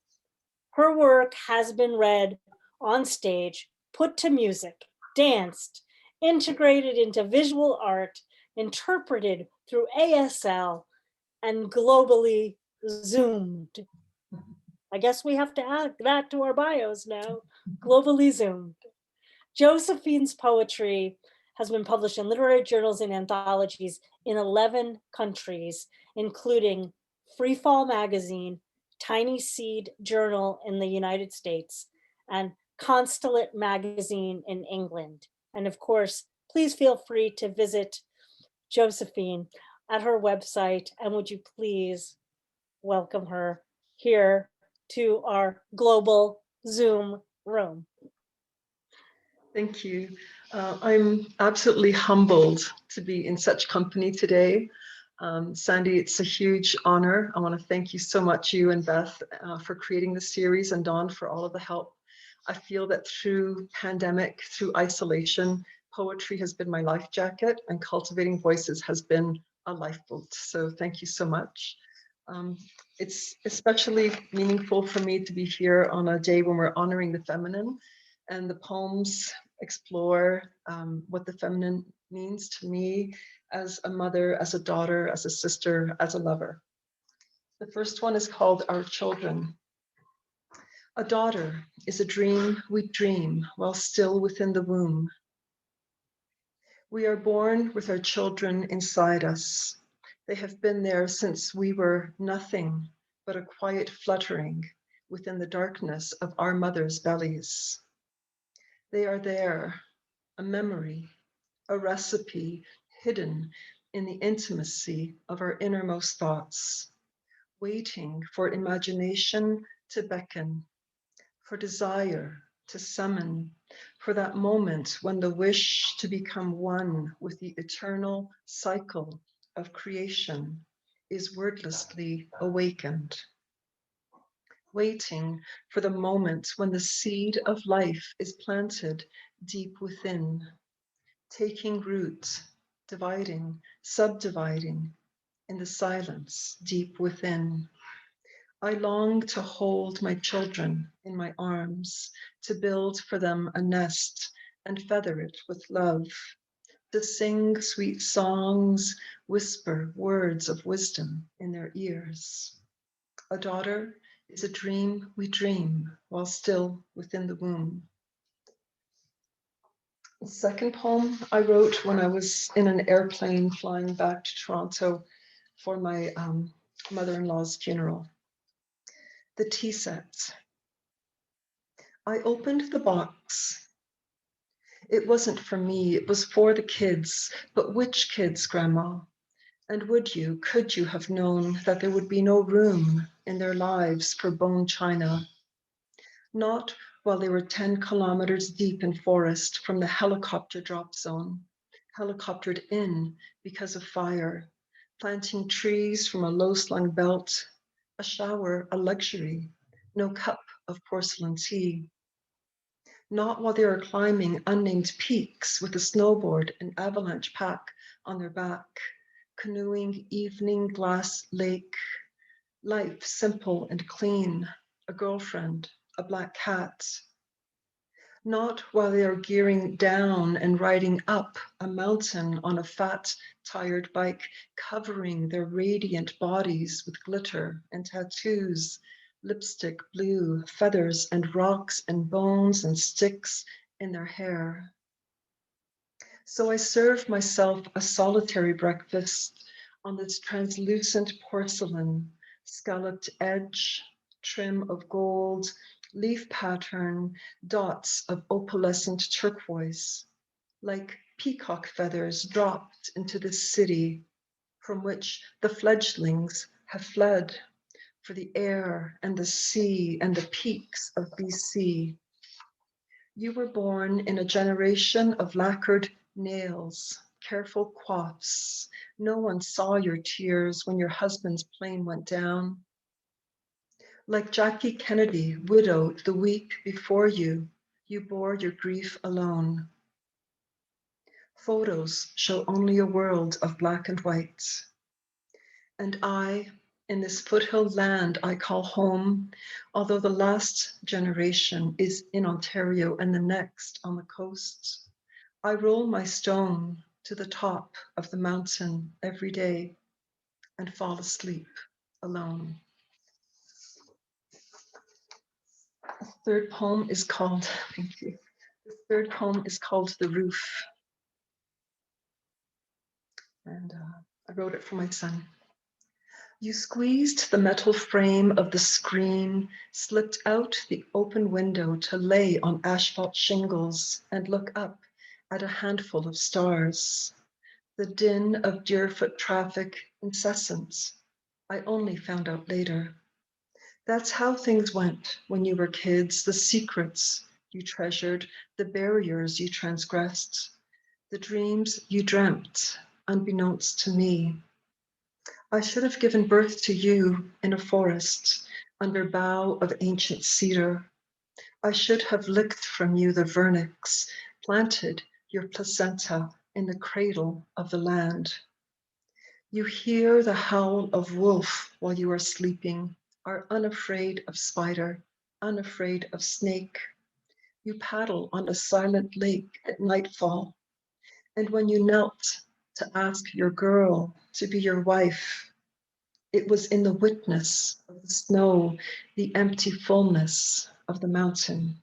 Her work has been read on stage, put to music, danced, integrated into visual art, interpreted through ASL, and globally zoomed. I guess we have to add that to our bios now, globally zoomed. Josephine's poetry has been published in literary journals and anthologies in 11 countries, including Freefall Magazine, Tiny Seed Journal in the United States, and Constellate Magazine in England. And of course, please feel free to visit Josephine at her website, and would you please welcome her here to our global Zoom room. Thank you. I'm absolutely humbled to be in such company today. Sandy, it's a huge honor. I want to thank you so much, you and Beth, for creating the series, and Dawn for all of the help. I feel that through pandemic, through isolation, poetry has been my life jacket, and Cultivating Voices has been a lifeboat. So thank you so much. It's especially meaningful for me to be here on a day when we're honoring the feminine, and the poems explore what the feminine means to me as a mother, as a daughter, as a sister, as a lover. The first one is called Our Children. A daughter is a dream we dream while still within the womb. We are born with our children inside us. They have been there since we were nothing but a quiet fluttering within the darkness of our mothers' bellies. They are there, a memory, a recipe hidden in the intimacy of our innermost thoughts, waiting for imagination to beckon, for desire to summon, for that moment when the wish to become one with the eternal cycle of creation is wordlessly awakened. Waiting for the moment when the seed of life is planted deep within, taking root, dividing, subdividing in the silence deep within. I long to hold my children in my arms, to build for them a nest and feather it with love, to sing sweet songs, whisper words of wisdom in their ears. A daughter is a dream we dream while still within the womb. The second poem I wrote when I was in an airplane flying back to Toronto for my mother-in-law's funeral. The tea set. I opened the box. It wasn't for me, it was for the kids. But which kids, Grandma? And could you have known that there would be no room in their lives for bone china? Not while they were 10 kilometers deep in forest from the helicopter drop zone, helicoptered in because of fire, planting trees from a low-slung belt, a shower, a luxury, no cup of porcelain tea. Not while they are climbing unnamed peaks with a snowboard and avalanche pack on their back, canoeing evening glass lake, life simple and clean, a girlfriend, a black cat. Not while they are gearing down and riding up a mountain on a fat, tired bike, covering their radiant bodies with glitter and tattoos, lipstick, blue, feathers and rocks and bones and sticks in their hair. So I serve myself a solitary breakfast on this translucent porcelain, scalloped edge, trim of gold, leaf pattern, dots of opalescent turquoise, like peacock feathers dropped into this city from which the fledglings have fled for the air and the sea and the peaks of BC. You were born in a generation of lacquered nails, careful coifs. No one saw your tears when your husband's plane went down. Like Jackie Kennedy, widowed the week before you, you bore your grief alone. Photos show only a world of black and white. And I, in this foothill land I call home, although the last generation is in Ontario and the next on the coast, I roll my stone to the top of the mountain every day and fall asleep alone. The third poem is called, thank you. The third poem is called The Roof. And I wrote it for my son. You squeezed the metal frame of the screen, slipped out the open window to lay on asphalt shingles and look up at a handful of stars. The din of Deerfoot traffic incessant. I only found out later. That's how things went when you were kids, the secrets you treasured, the barriers you transgressed, the dreams you dreamt, unbeknownst to me. I should have given birth to you in a forest under bough of ancient cedar. I should have licked from you the vernix, planted your placenta in the cradle of the land. You hear the howl of wolf while you are sleeping, are unafraid of spider, unafraid of snake. You paddle on a silent lake at nightfall. And when you knelt to ask your girl to be your wife, it was in the witness of the snow, the empty fullness of the mountain.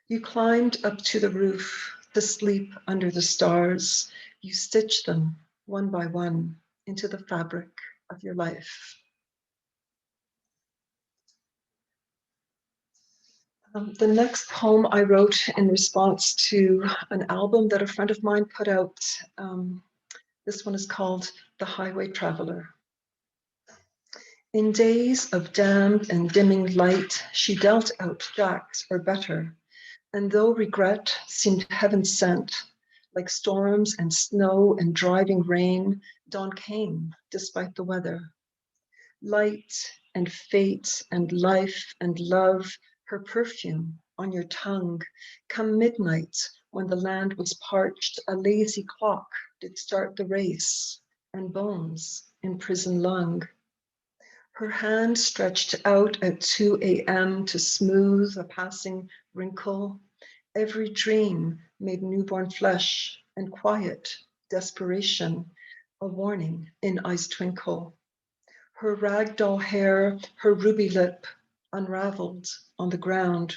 You climbed up to the roof to sleep under the stars. You stitched them one by one into the fabric of your life. The next poem I wrote in response to an album that a friend of mine put out. This one is called The Highway Traveler. In days of damned and dimming light, she dealt out jacks or better, and though regret seemed heaven sent, like storms and snow and driving rain, dawn came despite the weather. Light and fate and life and love, her perfume on your tongue, come midnight when the land was parched, a lazy clock did start the race, and bones in prison lung. Her hand stretched out at 2 a.m. to smooth a passing wrinkle. Every dream made newborn flesh and quiet desperation, a warning in eyes twinkle. Her ragdoll hair, her ruby lip, unraveled on the ground.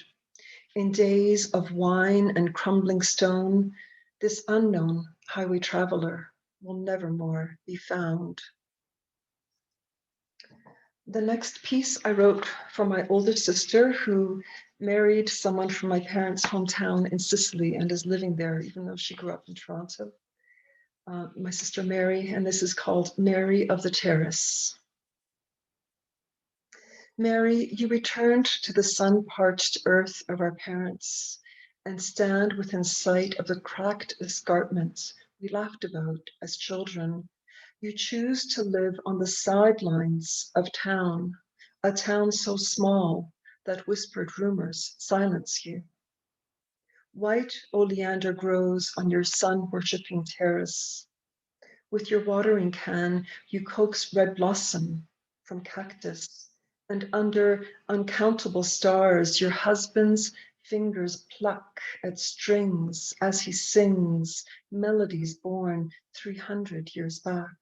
In days of wine and crumbling stone, this unknown highway traveler will nevermore be found. The next piece I wrote for my older sister, who married someone from my parents' hometown in Sicily and is living there, even though she grew up in Toronto. My sister Mary, and this is called Mary of the Terrace. Mary, you returned to the sun-parched earth of our parents and stand within sight of the cracked escarpments we laughed about as children. You choose to live on the sidelines of town, a town so small that whispered rumors silence you. White oleander grows on your sun-worshipping terrace. With your watering can, you coax red blossom from cactus, and under uncountable stars, your husband's fingers pluck at strings as he sings melodies born 300 years back.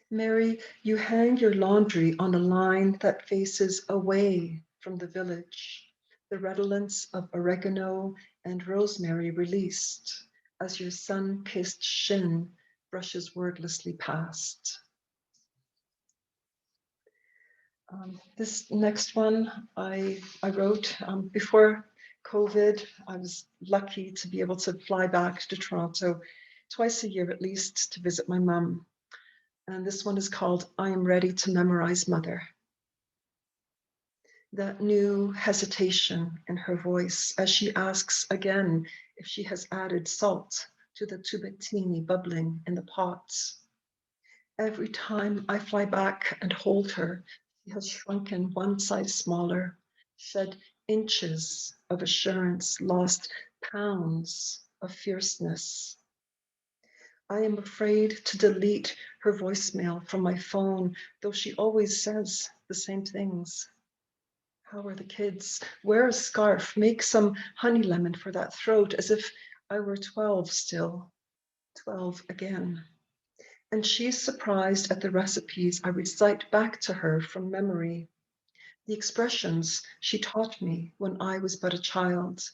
Mary, you hang your laundry on a line that faces away from the village, the redolence of oregano and rosemary released as your sun-kissed shin brushes wordlessly past. This next one I wrote before COVID. I was lucky to be able to fly back to Toronto twice a year at least to visit my mum. And this one is called I Am Ready to Memorize Mother. That new hesitation in her voice as she asks again if she has added salt to the tubettini bubbling in the pots. Every time I fly back and hold her, she has shrunken one size smaller, shed inches of assurance, lost pounds of fierceness. I am afraid to delete her voicemail from my phone, though she always says the same things. How are the kids? Wear a scarf, make some honey lemon for that throat, as if I were 12 still, 12 again. And she's surprised at the recipes I recite back to her from memory, the expressions she taught me when I was but a child,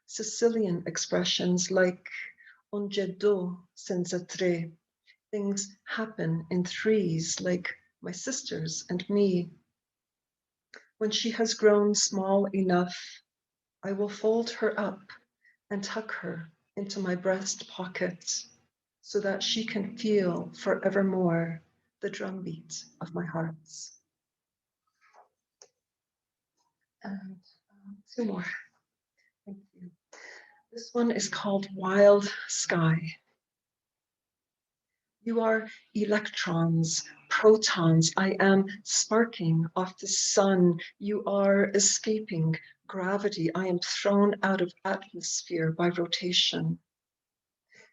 Sicilian expressions like un jeddo senza tre, things happen in threes like my sisters and me. When she has grown small enough, I will fold her up and tuck her into my breast pocket so that she can feel forevermore the drumbeat of my heart. And two more. Thank you. This one is called Wild Sky. You are electrons, protons. I am sparking off the sun. You are escaping gravity. I am thrown out of atmosphere by rotation.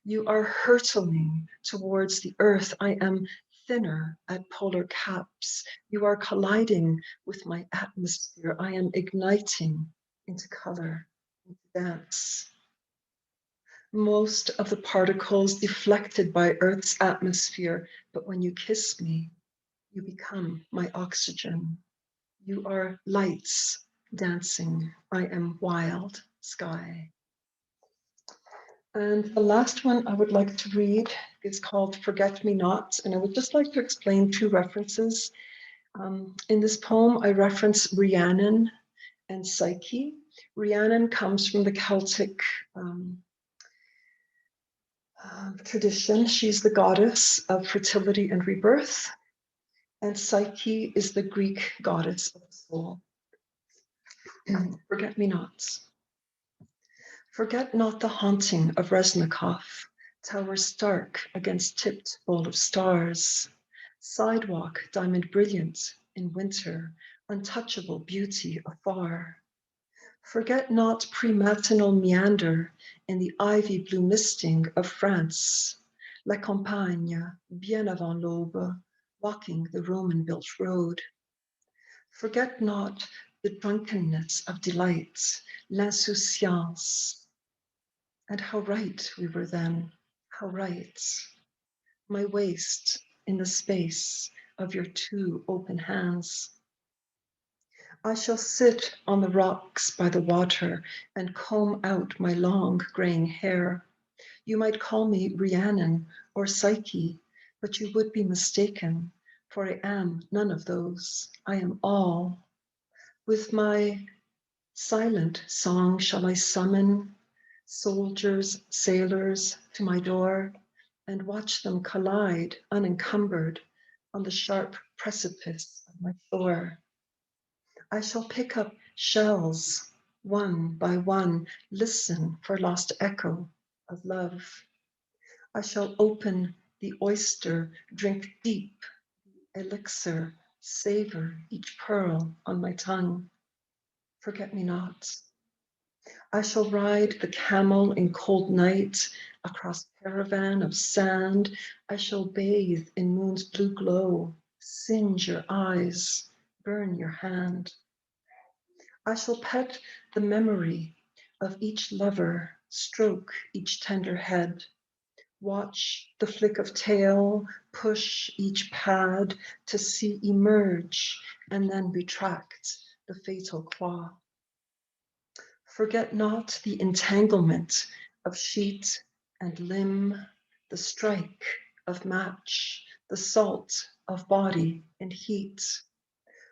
You are hurtling towards the earth. I am thinner at polar caps. You are colliding with my atmosphere. I am igniting into color, into dance. Most of the particles deflected by Earth's atmosphere, but when you kiss me, you become my oxygen. You are lights dancing. I am wild sky. And the last one I would like to read is called Forget Me Not, and I would just like to explain two references. In this poem, I reference Rhiannon and Psyche. Rhiannon comes from the Celtic tradition. She's the goddess of fertility and rebirth, and Psyche is the Greek goddess of the soul. Forget me nots. Forget not the haunting of Reznikov, tower stark against tipped bowl of stars, sidewalk diamond brilliant in winter, untouchable beauty afar. Forget not prematinal meander in the ivy blue misting of France, La Campagne, bien avant l'aube, walking the Roman-built road. Forget not the drunkenness of delights, l'insouciance. And how right we were then, how right. My waist in the space of your two open hands. I shall sit on the rocks by the water and comb out my long graying hair. You might call me Rhiannon or Psyche, but you would be mistaken, for I am none of those. I am all. With my silent song shall I summon soldiers, sailors to my door and watch them collide unencumbered on the sharp precipice of my shore. I shall pick up shells one by one, listen for lost echo of love. I shall open the oyster, drink deep elixir, savor each pearl on my tongue. Forget me not. I shall ride the camel in cold night across caravan of sand. I shall bathe in moon's blue glow, singe your eyes, burn your hand. I shall pet the memory of each lover, stroke each tender head, watch the flick of tail, push each pad to see emerge and then retract the fatal claw. Forget not the entanglement of sheet and limb, the strike of match, the salt of body and heat.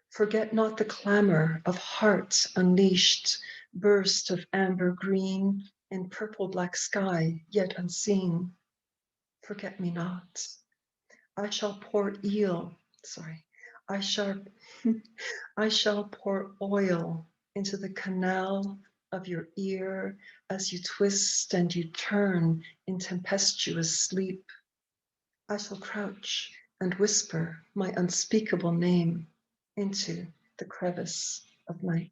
Forget not the clamor of heart unleashed, burst of amber green and purple black sky yet unseen. Forget me not. I shall pour I shall pour oil into the canal of your ear as you twist and you turn in tempestuous sleep. I shall crouch and whisper my unspeakable name into the crevice of night.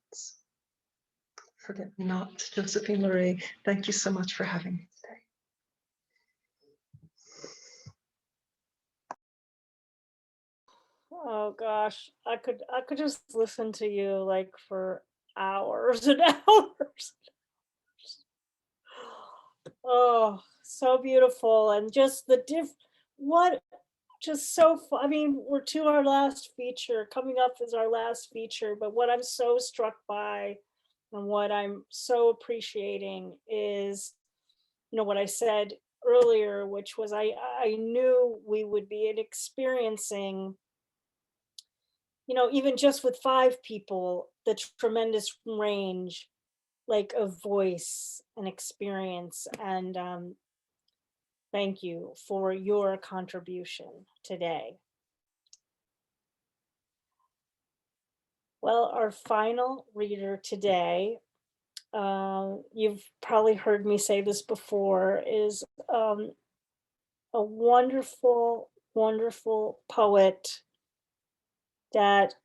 Forget me not, Josephine LoRe. Thank you so much for having me today. Oh gosh, I could just listen to you like for hours and hours. Oh, so beautiful. And just the I mean, we're to our last feature, coming up is our last feature, but what I'm so struck by and what I'm so appreciating is, what I said earlier, which was I knew we would be experiencing, even just with 5 people, the tremendous range like of voice and experience. And thank you for your contribution today. Well, our final reader today, you've probably heard me say this before, is a wonderful, wonderful poet that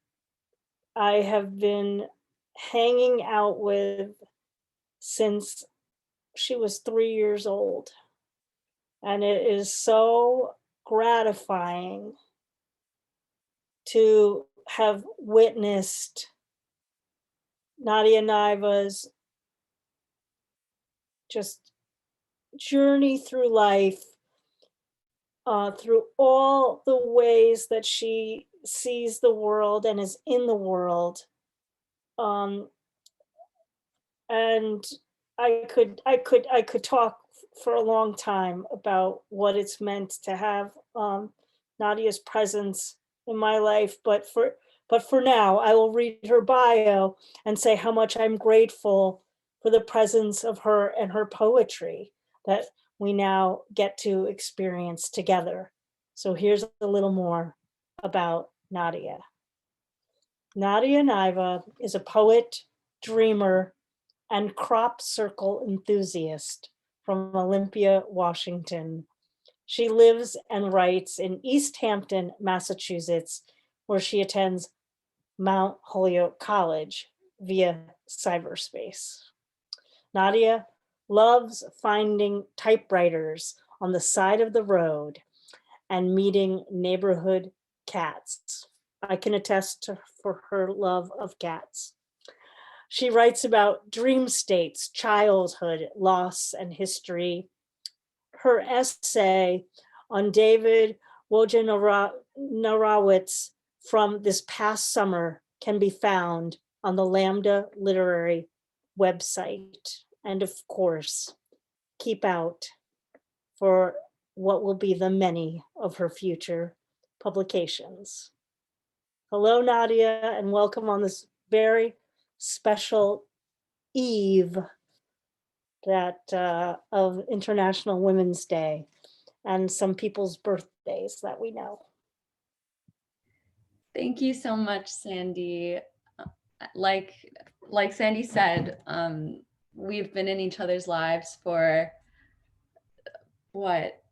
I have been hanging out with since she was 3 years old. And it is so gratifying to have witnessed Nadia Niva's just journey through life, through all the ways that she sees the world and is in the world. And I could talk for a long time about what it's meant to have Nadia's presence in my life, but for now, I will read her bio and say how much I'm grateful for the presence of her and her poetry that we now get to experience together. So here's a little more about Nadia. Nadia Niva is a poet, dreamer, and crop circle enthusiast from Olympia, Washington. She lives and writes in East Hampton, Massachusetts, where she attends Mount Holyoke College via cyberspace. Nadia loves finding typewriters on the side of the road and meeting neighborhood cats. I can attest for her love of cats. She writes about dream states, childhood, loss, and history. Her essay on David Wojnarowicz from this past summer can be found on the Lambda Literary website. And of course, keep out for what will be the many of her future publications. Hello, Nadia, and welcome on this very special eve that of International Women's Day and some people's birthdays that we know. Thank you so much, Sandy. Like Sandy said, we've been in each other's lives for what,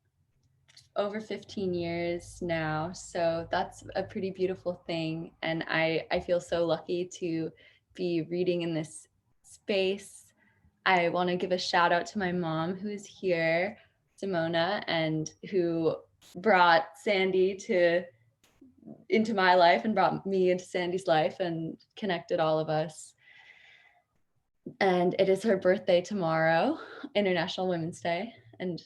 over 15 years now. So that's a pretty beautiful thing. And I feel so lucky to be reading in this space. I want to give a shout out to my mom who is here, Simona, and who brought Sandy into my life and brought me into Sandy's life and connected all of us. And it is her birthday tomorrow, International Women's Day. And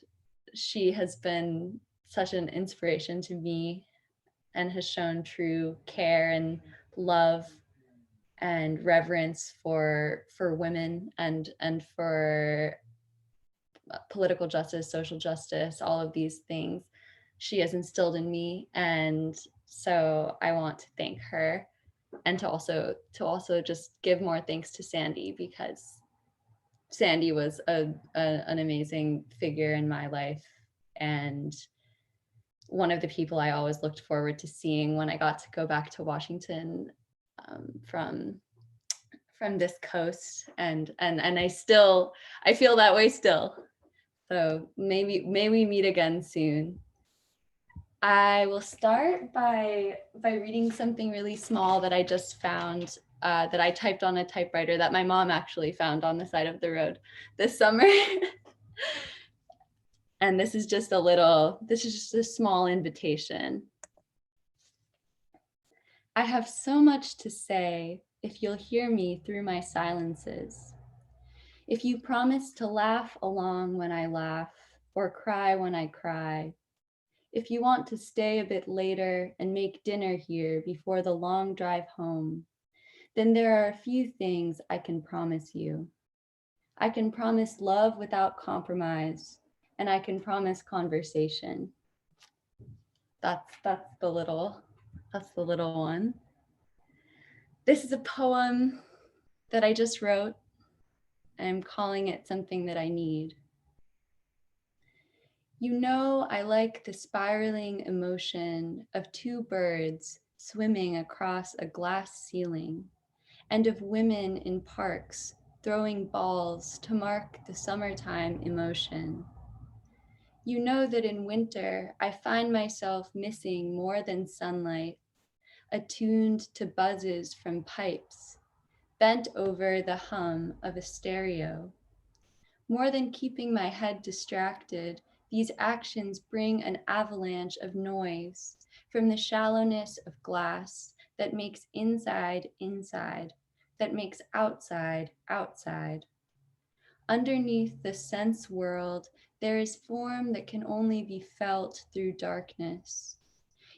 she has been such an inspiration to me and has shown true care and love and reverence for women and for political justice, social justice, all of these things she has instilled in me. And so I want to thank her, and to also just give more thanks to Sandy, because Sandy was an amazing figure in my life, and one of the people I always looked forward to seeing when I got to go back to Washington from this coast, and I feel that way still. So maybe we meet again soon. I will start by reading something really small that I just found, that I typed on a typewriter that my mom actually found on the side of the road this summer. And this is just a small invitation. I have so much to say if you'll hear me through my silences. If you promise to laugh along when I laugh, or cry when I cry. If you want to stay a bit later and make dinner here before the long drive home, then there are a few things I can promise you. I can promise love without compromise, and I can promise conversation. That's the little one. This is a poem that I just wrote. I'm calling it Something That I Need. You know, I like the spiraling emotion of two birds swimming across a glass ceiling, and of women in parks throwing balls to mark the summertime emotion. You know that in winter, I find myself missing more than sunlight, attuned to buzzes from pipes, bent over the hum of a stereo. More than keeping my head distracted, these actions bring an avalanche of noise from the shallowness of glass that makes inside inside, that makes outside outside. Underneath the sense world, there is form that can only be felt through darkness.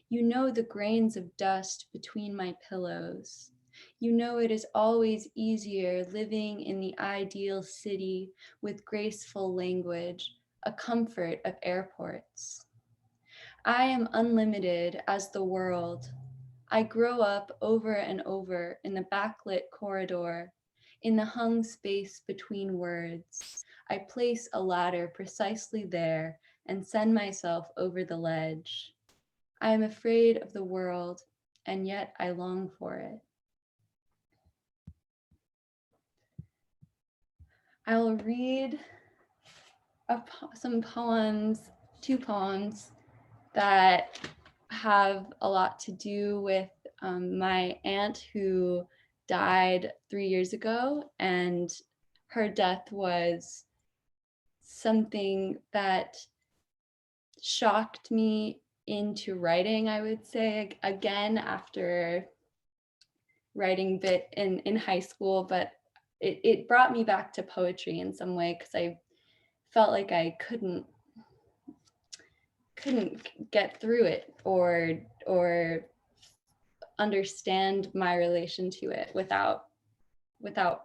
You know the grains of dust between my pillows. You know it is always easier living in the ideal city with graceful language, a comfort of airports. I am unlimited as the world. I grow up over and over in the backlit corridor, in the hung space between words. I place a ladder precisely there and send myself over the ledge. I am afraid of the world, and yet I long for it. I will read some poems, two poems that have a lot to do with my aunt who died 3 years ago, and her death was something that shocked me into writing, I would say, again after writing bit in high school, but it brought me back to poetry in some way, because I felt like I couldn't get through it or understand my relation to it without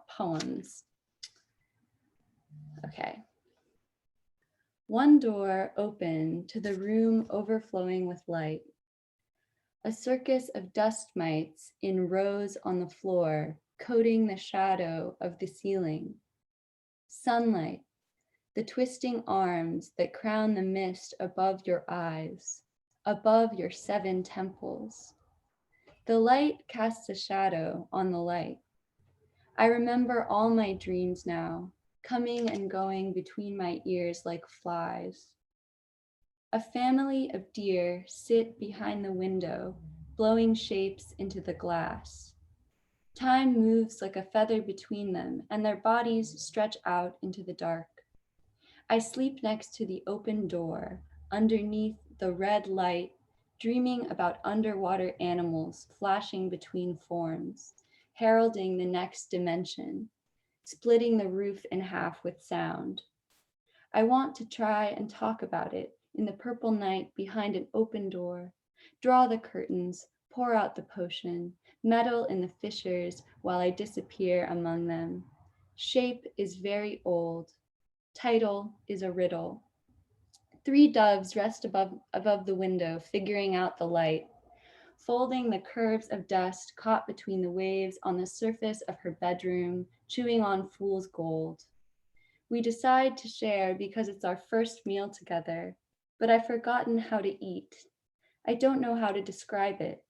poems. Okay. One door open to the room overflowing with light. A circus of dust mites in rows on the floor, coating the shadow of the ceiling. Sunlight, the twisting arms that crown the mist above your eyes, above your 7 temples. The light casts a shadow on the light. I remember all my dreams now, coming and going between my ears like flies. A family of deer sit behind the window, blowing shapes into the glass. Time moves like a feather between them, and their bodies stretch out into the dark. I sleep next to the open door, underneath the red light, dreaming about underwater animals flashing between forms, heralding the next dimension, splitting the roof in half with sound. I want to try and talk about it in the purple night behind an open door, draw the curtains, pour out the potion, meddle in the fissures while I disappear among them. Shape is very old. Title is a riddle. 3 doves rest above the window, figuring out the light, folding the curves of dust caught between the waves on the surface of her bedroom, chewing on fool's gold. We decide to share because it's our first meal together, but I've forgotten how to eat. I don't know how to describe it.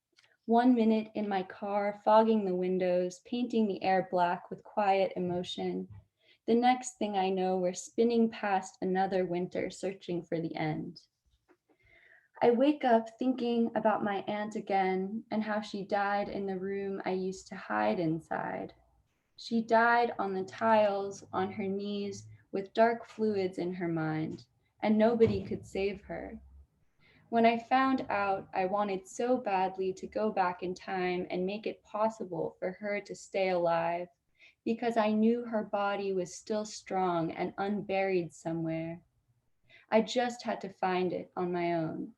1 minute in my car, fogging the windows, painting the air black with quiet emotion. The next thing I know, we're spinning past another winter, searching for the end. I wake up thinking about my aunt again and how she died in the room I used to hide inside. She died on the tiles, on her knees, with dark fluids in her mind, and nobody could save her. When I found out, I wanted so badly to go back in time and make it possible for her to stay alive, because I knew her body was still strong and unburied somewhere. I just had to find it on my own.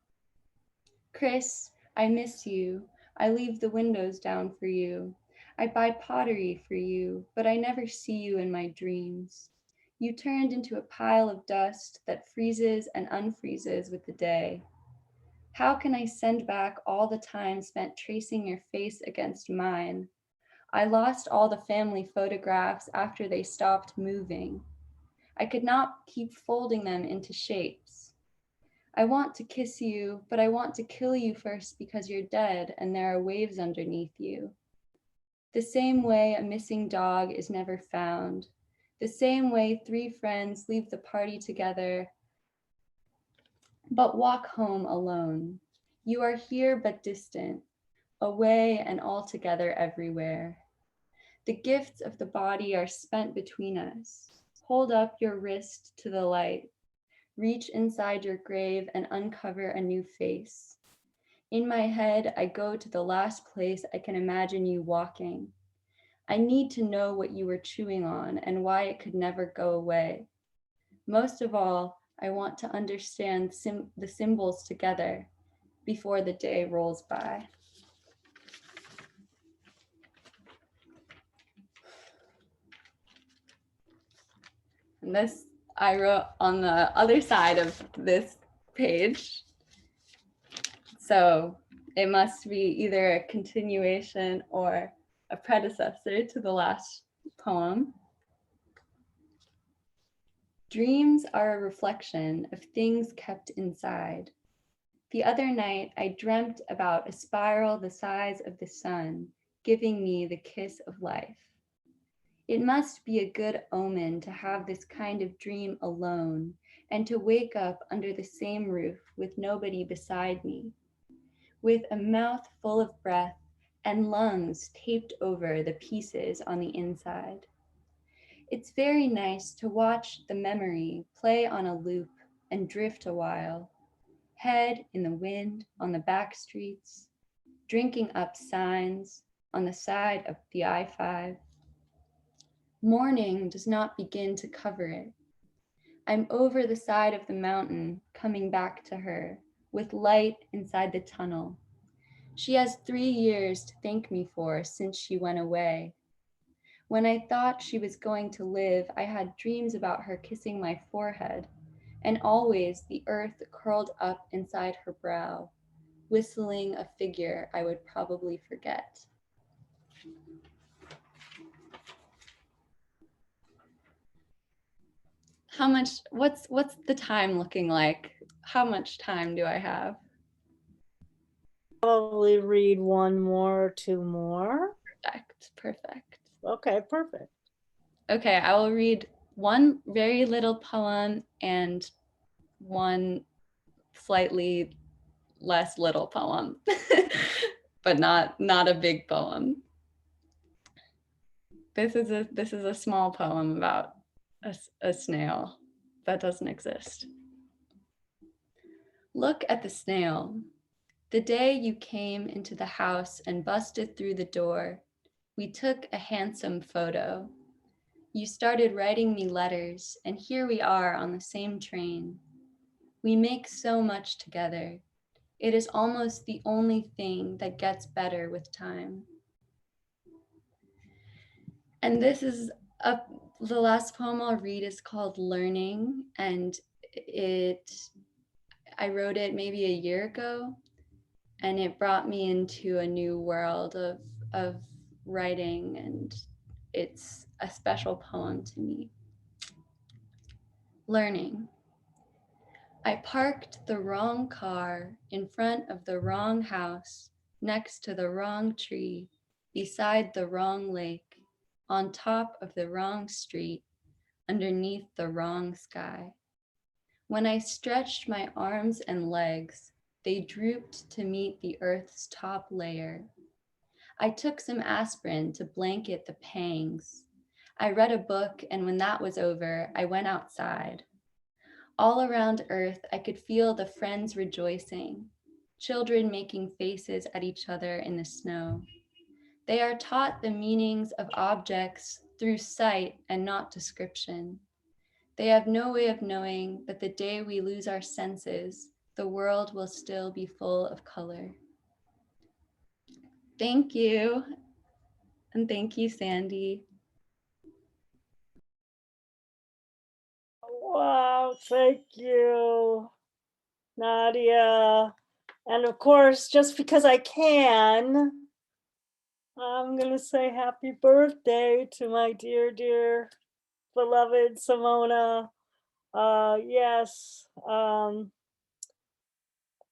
Chris, I miss you. I leave the windows down for you. I buy pottery for you, but I never see you in my dreams. You turned into a pile of dust that freezes and unfreezes with the day. How can I send back all the time spent tracing your face against mine? I lost all the family photographs after they stopped moving. I could not keep folding them into shapes. I want to kiss you, but I want to kill you first because you're dead and there are waves underneath you. The same way a missing dog is never found. The same way 3 friends leave the party together but walk home alone. You are here but distant, away and altogether everywhere. The gifts of the body are spent between us. Hold up your wrist to the light. Reach inside your grave and uncover a new face. In my head, I go to the last place I can imagine you walking. I need to know what you were chewing on and why it could never go away. Most of all, I want to understand the symbols together before the day rolls by. And this I wrote on the other side of this page. So it must be either a continuation or a predecessor to the last poem. Dreams are a reflection of things kept inside. The other night, I dreamt about a spiral the size of the sun, giving me the kiss of life. It must be a good omen to have this kind of dream alone and to wake up under the same roof with nobody beside me, with a mouth full of breath and lungs taped over the pieces on the inside. It's very nice to watch the memory play on a loop and drift a while, head in the wind on the back streets, drinking up signs on the side of the I-5. Morning does not begin to cover it. I'm over the side of the mountain, coming back to her, with light inside the tunnel. She has 3 years to thank me for since she went away. When I thought she was going to live, I had dreams about her kissing my forehead, and always the earth curled up inside her brow, whistling a figure I would probably forget. How much, what's the time looking like? How much time do I have? probably read one more or two more. Perfect. Okay, perfect. Okay, I will read one very little poem and one slightly less little poem, but not a big poem. This is a small poem about a snail that doesn't exist. Look at the snail. The day you came into the house and busted through the door, we took a handsome photo. You started writing me letters, and here we are on the same train. We make so much together. It is almost the only thing that gets better with time. And this is the last poem I'll read is called Learning, and I wrote it maybe a year ago, and it brought me into a new world of writing, and it's a special poem to me. Learning. I parked the wrong car in front of the wrong house, next to the wrong tree, beside the wrong lake, on top of the wrong street, underneath the wrong sky. When I stretched my arms and legs, they drooped to meet the earth's top layer. I took some aspirin to blanket the pangs. I read a book, and when that was over, I went outside. All around Earth, I could feel the friends rejoicing, children making faces at each other in the snow. They are taught the meanings of objects through sight and not description. They have no way of knowing that the day we lose our senses, the world will still be full of color. Thank you. And thank you, Sandy. Wow, thank you, Nadia. And of course, just because I can, I'm going to say happy birthday to my dear, dear, beloved Simona. Yes,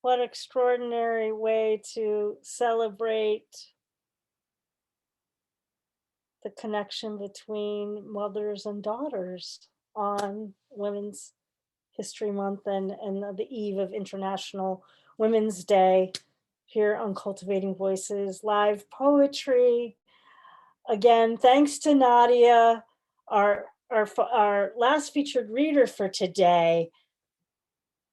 what extraordinary way to celebrate the connection between mothers and daughters on Women's History Month and the eve of International Women's Day here on Cultivating Voices live poetry. Again, thanks to Nadia, our last featured reader for today,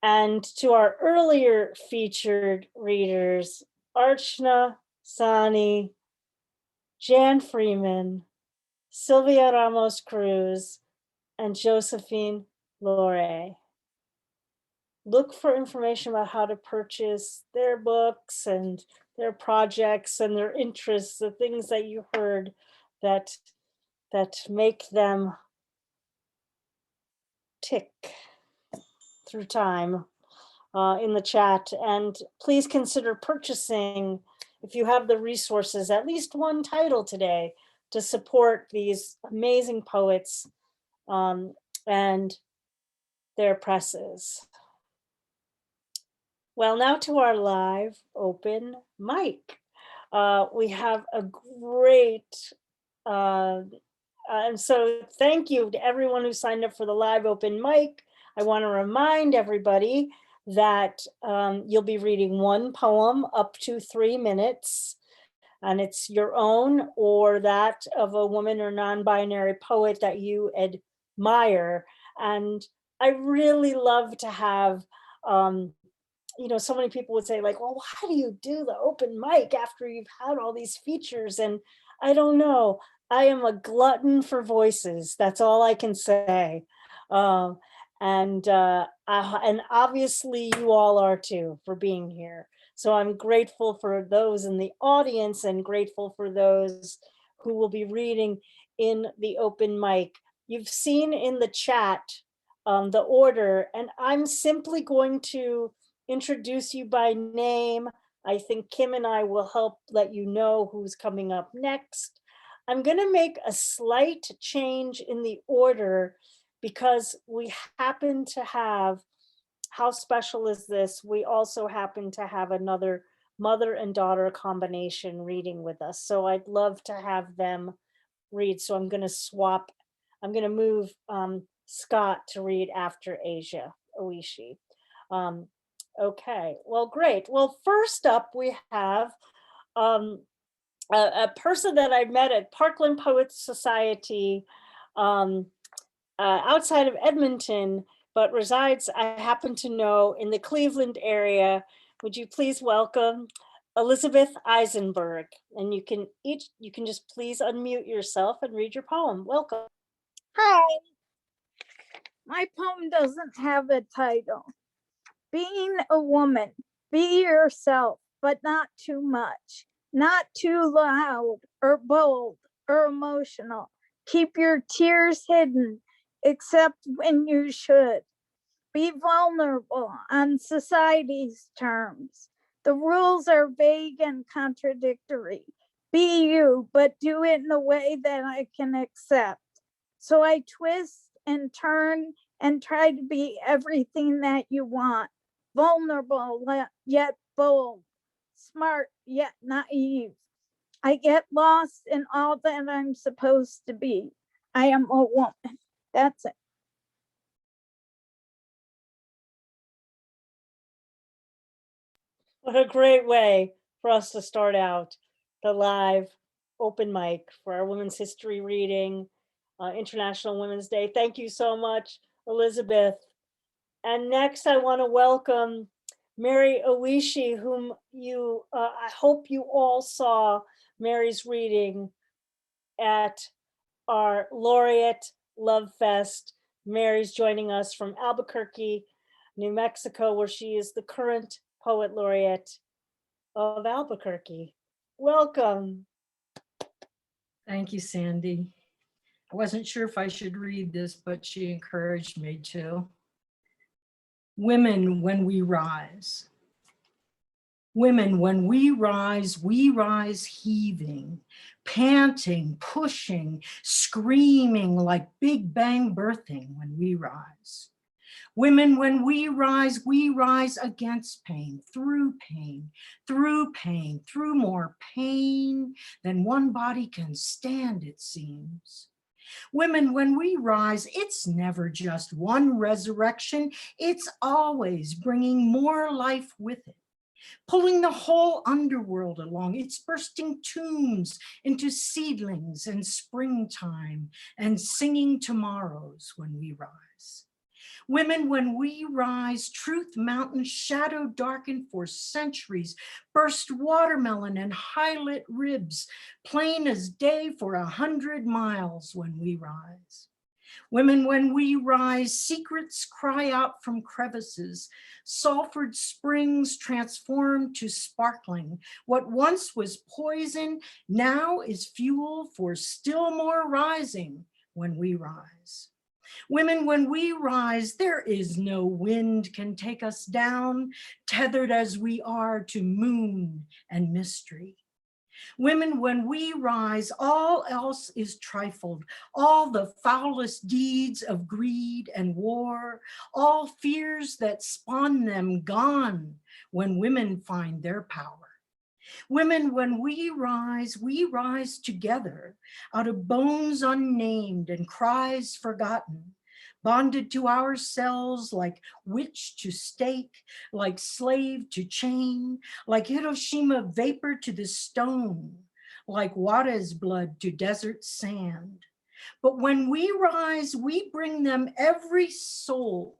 and to our earlier featured readers, Archana Sahni, Jan Freeman, Sylvia Ramos Cruz, and Josephine LoRe. Look for information about how to purchase their books and their projects and their interests, the things that you heard that make them tick through time in the chat. And please consider purchasing, if you have the resources, at least one title today to support these amazing poets and their presses. Well, now to our live open mic. We have a great, and so thank you to everyone who signed up for the live open mic. I want to remind everybody that you'll be reading one poem up to 3 minutes, and it's your own or that of a woman or non-binary poet that you admire. And I really love to have, so many people would say like, well, how do you do the open mic after you've had all these features? And I don't know, I am a glutton for voices. That's all I can say. And obviously you all are too for being here. So I'm grateful for those in the audience and grateful for those who will be reading in the open mic. You've seen in the chat the order, and I'm simply going to introduce you by name. I think Kim and I will help let you know who's coming up next. I'm going to make a slight change in the order because we happen to have, how special is this? We also happen to have another mother and daughter combination reading with us. So I'd love to have them read. So I'm going to move Scott to read after Asia Oishi. Okay, well, great. Well, first up, we have a person that I met at Parkland Poets Society outside of Edmonton, but resides, I happen to know, in the Cleveland area. Would you please welcome Elizabeth Eisenberg? And you can just please unmute yourself and read your poem. Welcome. Hi. My poem doesn't have a title. Being a woman, be yourself, but not too much, not too loud or bold or emotional. Keep your tears hidden, except when you should. Be vulnerable on society's terms. The rules are vague and contradictory. Be you, but do it in a way that I can accept. So I twist and turn and try to be everything that you want. Vulnerable yet bold, smart yet naive. I get lost in all that I'm supposed to be. I am a woman. That's it. What a great way for us to start out the live open mic for our Women's History Reading, International Women's Day. Thank you so much, Elizabeth. And next I want to welcome Mary Oishi, whom I hope you all saw Mary's reading at our Laureate Love Fest. Mary's joining us from Albuquerque, New Mexico, where she is the current Poet Laureate of Albuquerque. Welcome. Thank you, Sandy. I wasn't sure if I should read this, but she encouraged me to. Women, when we rise. Women, when we rise heaving, panting, pushing, screaming like Big Bang birthing when we rise. Women, when we rise against pain, through more pain than one body can stand, it seems. Women, when we rise, it's never just one resurrection, it's always bringing more life with it, pulling the whole underworld along. It's bursting tombs into seedlings and springtime and singing tomorrows when we rise. Women, when we rise, truth mountains, shadow darkened for centuries, burst watermelon and high-lit ribs, plain as day for 100 miles when we rise. Women, when we rise, secrets cry out from crevices, sulfured springs transformed to sparkling. What once was poison now is fuel for still more rising when we rise. Women, when we rise, there is no wind can take us down, tethered as we are to moon and mystery. Women, when we rise, all else is trifled, all the foulest deeds of greed and war, all fears that spawn them gone when women find their power. Women, when we rise together out of bones unnamed and cries forgotten, bonded to ourselves like witch to stake, like slave to chain, like Hiroshima vapor to the stone, like Juarez blood to desert sand. But when we rise, we bring them every soul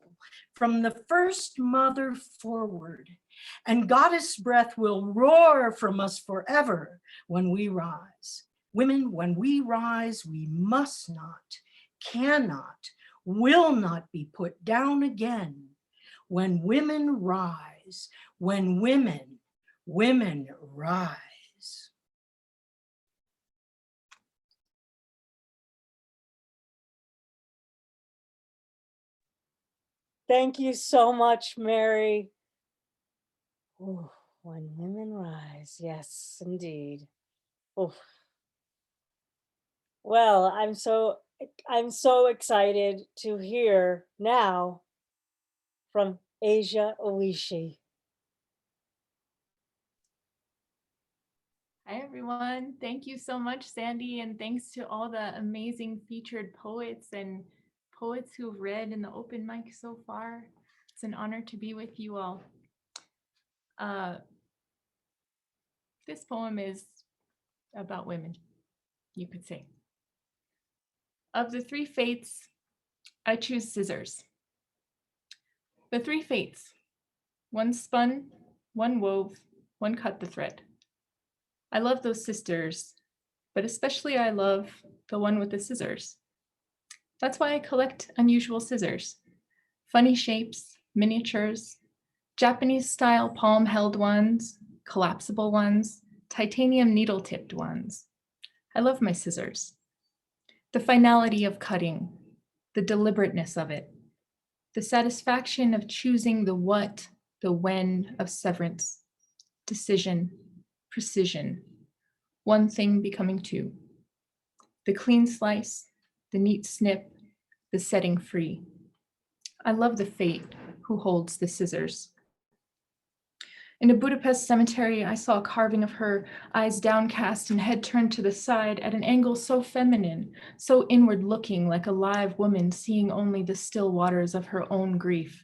from the first mother forward, and goddess breath will roar from us forever when we rise. Women, when we rise, we must not, cannot, will not be put down again. When women rise, when women rise. Thank you so much, Mary. Ooh, when women rise, yes, indeed. Ooh. Well, I'm so excited to hear now from Asia Oishi. Hi, everyone. Thank you so much, Sandy, and thanks to all the amazing featured poets and poets who've read in the open mic so far. It's an honor to be with you all. This poem is about women, you could say. Of the three fates, I choose scissors. The three fates, one spun, one wove, one cut the thread. I love those sisters, but especially I love the one with the scissors. That's why I collect unusual scissors. Funny shapes, miniatures, Japanese style palm held ones, collapsible ones, titanium needle tipped ones. I love my scissors. The finality of cutting, the deliberateness of it, the satisfaction of choosing the what, the when of severance, decision, precision, one thing becoming two. The clean slice, the neat snip, the setting free. I love the fate who holds the scissors. In a Budapest cemetery, I saw a carving of her, eyes downcast and head turned to the side at an angle so feminine, so inward looking, like a live woman seeing only the still waters of her own grief.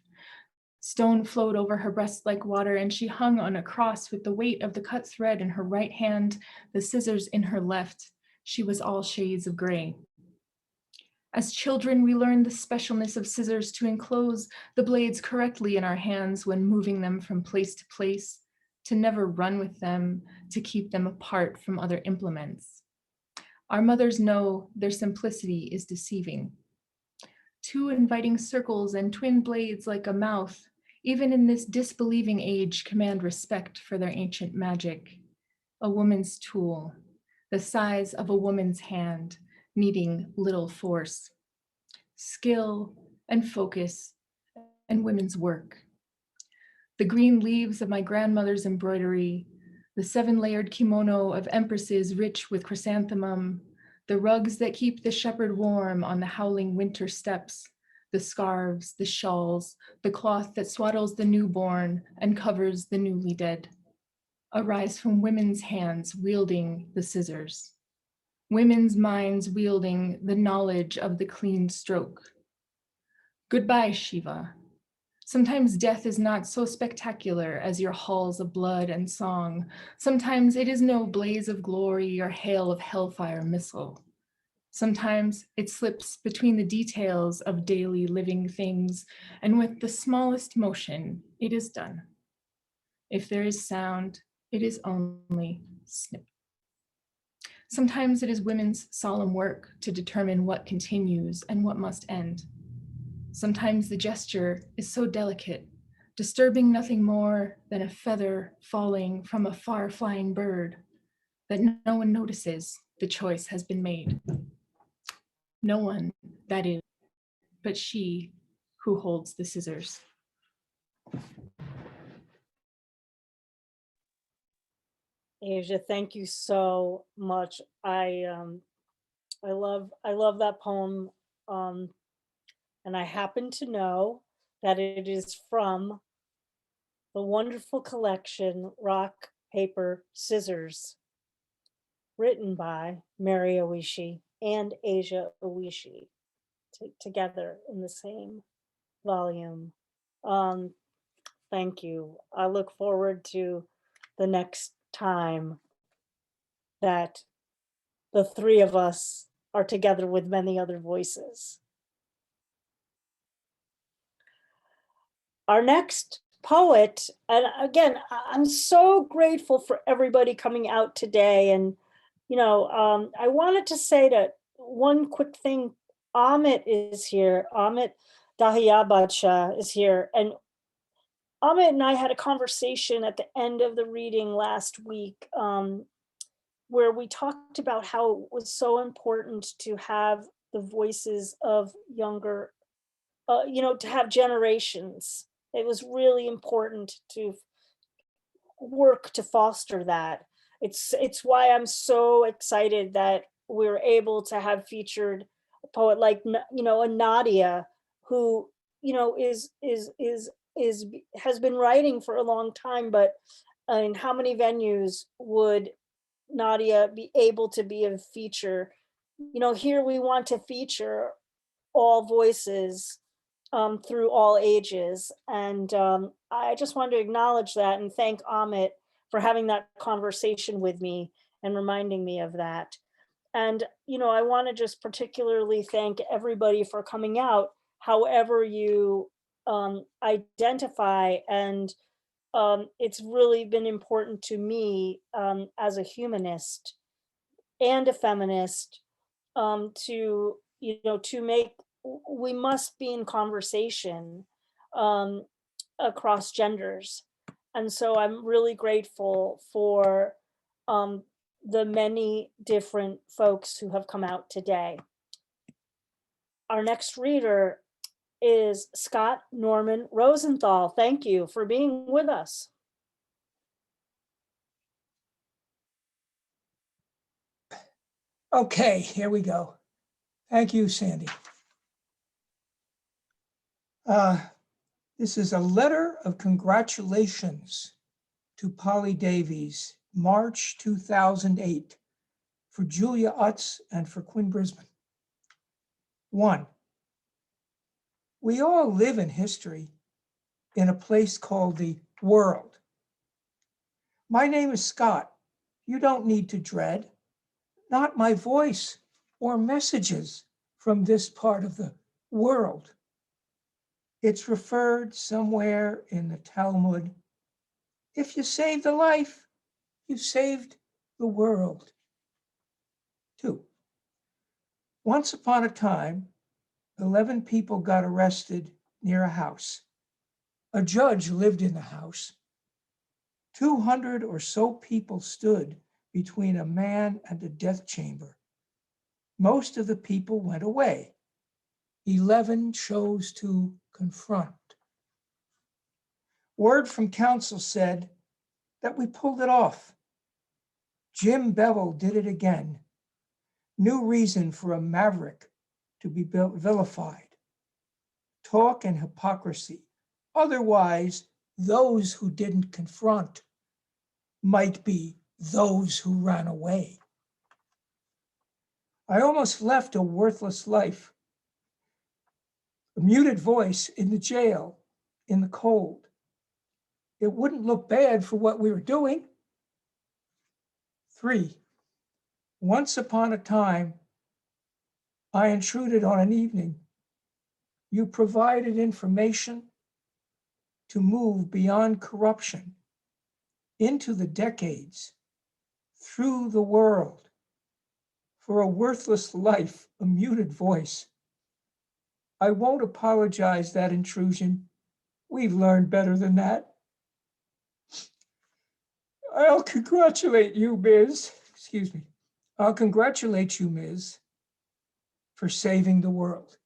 Stone flowed over her breast like water, and she hung on a cross with the weight of the cut thread in her right hand, the scissors in her left. She was all shades of gray. As children, we learned the specialness of scissors to enclose the blades correctly in our hands when moving them from place to place, to never run with them, to keep them apart from other implements. Our mothers know their simplicity is deceiving. Two inviting circles and twin blades like a mouth, even in this disbelieving age, command respect for their ancient magic. A woman's tool, the size of a woman's hand, needing little force, skill and focus and women's work. The green leaves of my grandmother's embroidery, the 7-layered kimono of empresses rich with chrysanthemum, the rugs that keep the shepherd warm on the howling winter steppes, the scarves, the shawls, the cloth that swaddles the newborn and covers the newly dead, arise from women's hands wielding the scissors. Women's minds wielding the knowledge of the clean stroke. Goodbye, Shiva. Sometimes death is not so spectacular as your halls of blood and song. Sometimes it is no blaze of glory or hail of hellfire missile. Sometimes it slips between the details of daily living things, and with the smallest motion, it is done. If there is sound, it is only snip. Sometimes it is women's solemn work to determine what continues and what must end. Sometimes the gesture is so delicate, disturbing nothing more than a feather falling from a far flying bird, that no one notices the choice has been made. No one, that is, but she who holds the scissors. Asia, thank you so much. I love that poem, and I happen to know that it is from the wonderful collection Rock, Paper, Scissors, written by Mary Oishi and Asia Oishi together in the same volume. Thank you. I look forward to the next time that the three of us are together with many other voices. Our next poet, and again, I'm so grateful for everybody coming out today. And, I wanted to say that one quick thing. Amit is here. Amit Dahiyabadsha is here. And Amit and I had a conversation at the end of the reading last week, where we talked about how it was so important to have the voices of younger, to have generations. It was really important to work to foster that. It's why I'm so excited that we're able to have featured a poet like, a Nadia, who, has been writing for a long time, but in how many venues would Nadia, be able to be a feature. You know, here we want to feature all voices through all ages. And I just want to acknowledge that and thank Amit for having that conversation with me and reminding me of that. And, you know, I want to just particularly thank everybody for coming out, however you identify. And it's really been important to me as a humanist and a feminist to, you know, to make, we must be in conversation across genders. And so I'm really grateful for the many different folks who have come out today. Our next reader is Scott Norman Rosenthal. Thank you for being with us. Okay, here we go. Thank you, Sandy. This is a letter of congratulations to Polly Davies, March 2008, for Julia Utz and for Quinn Brisbane. 1. We all live in history in a place called the world. My name is Scott. You don't need to dread, not my voice or messages from this part of the world. It's referred somewhere in the Talmud. If you saved a life, you saved the world. 2. Once upon a time, 11 people got arrested near a house. A judge lived in the house. 200 or so people stood between a man and a death chamber. Most of the people went away. 11 chose to confront. Word from counsel said that we pulled it off. Jim Bevel did it again. New reason for a maverick to be vilified. Talk and hypocrisy. Otherwise, those who didn't confront might be those who ran away. I almost left a worthless life. A muted voice in the jail, in the cold. It wouldn't look bad for what we were doing. 3. Once upon a time, I intruded on an evening. You provided information to move beyond corruption into the decades, through the world. For a worthless life, a muted voice. I won't apologize that intrusion. We've learned better than that. I'll congratulate you, Ms. Excuse me. I'll congratulate you, Ms., for saving the world.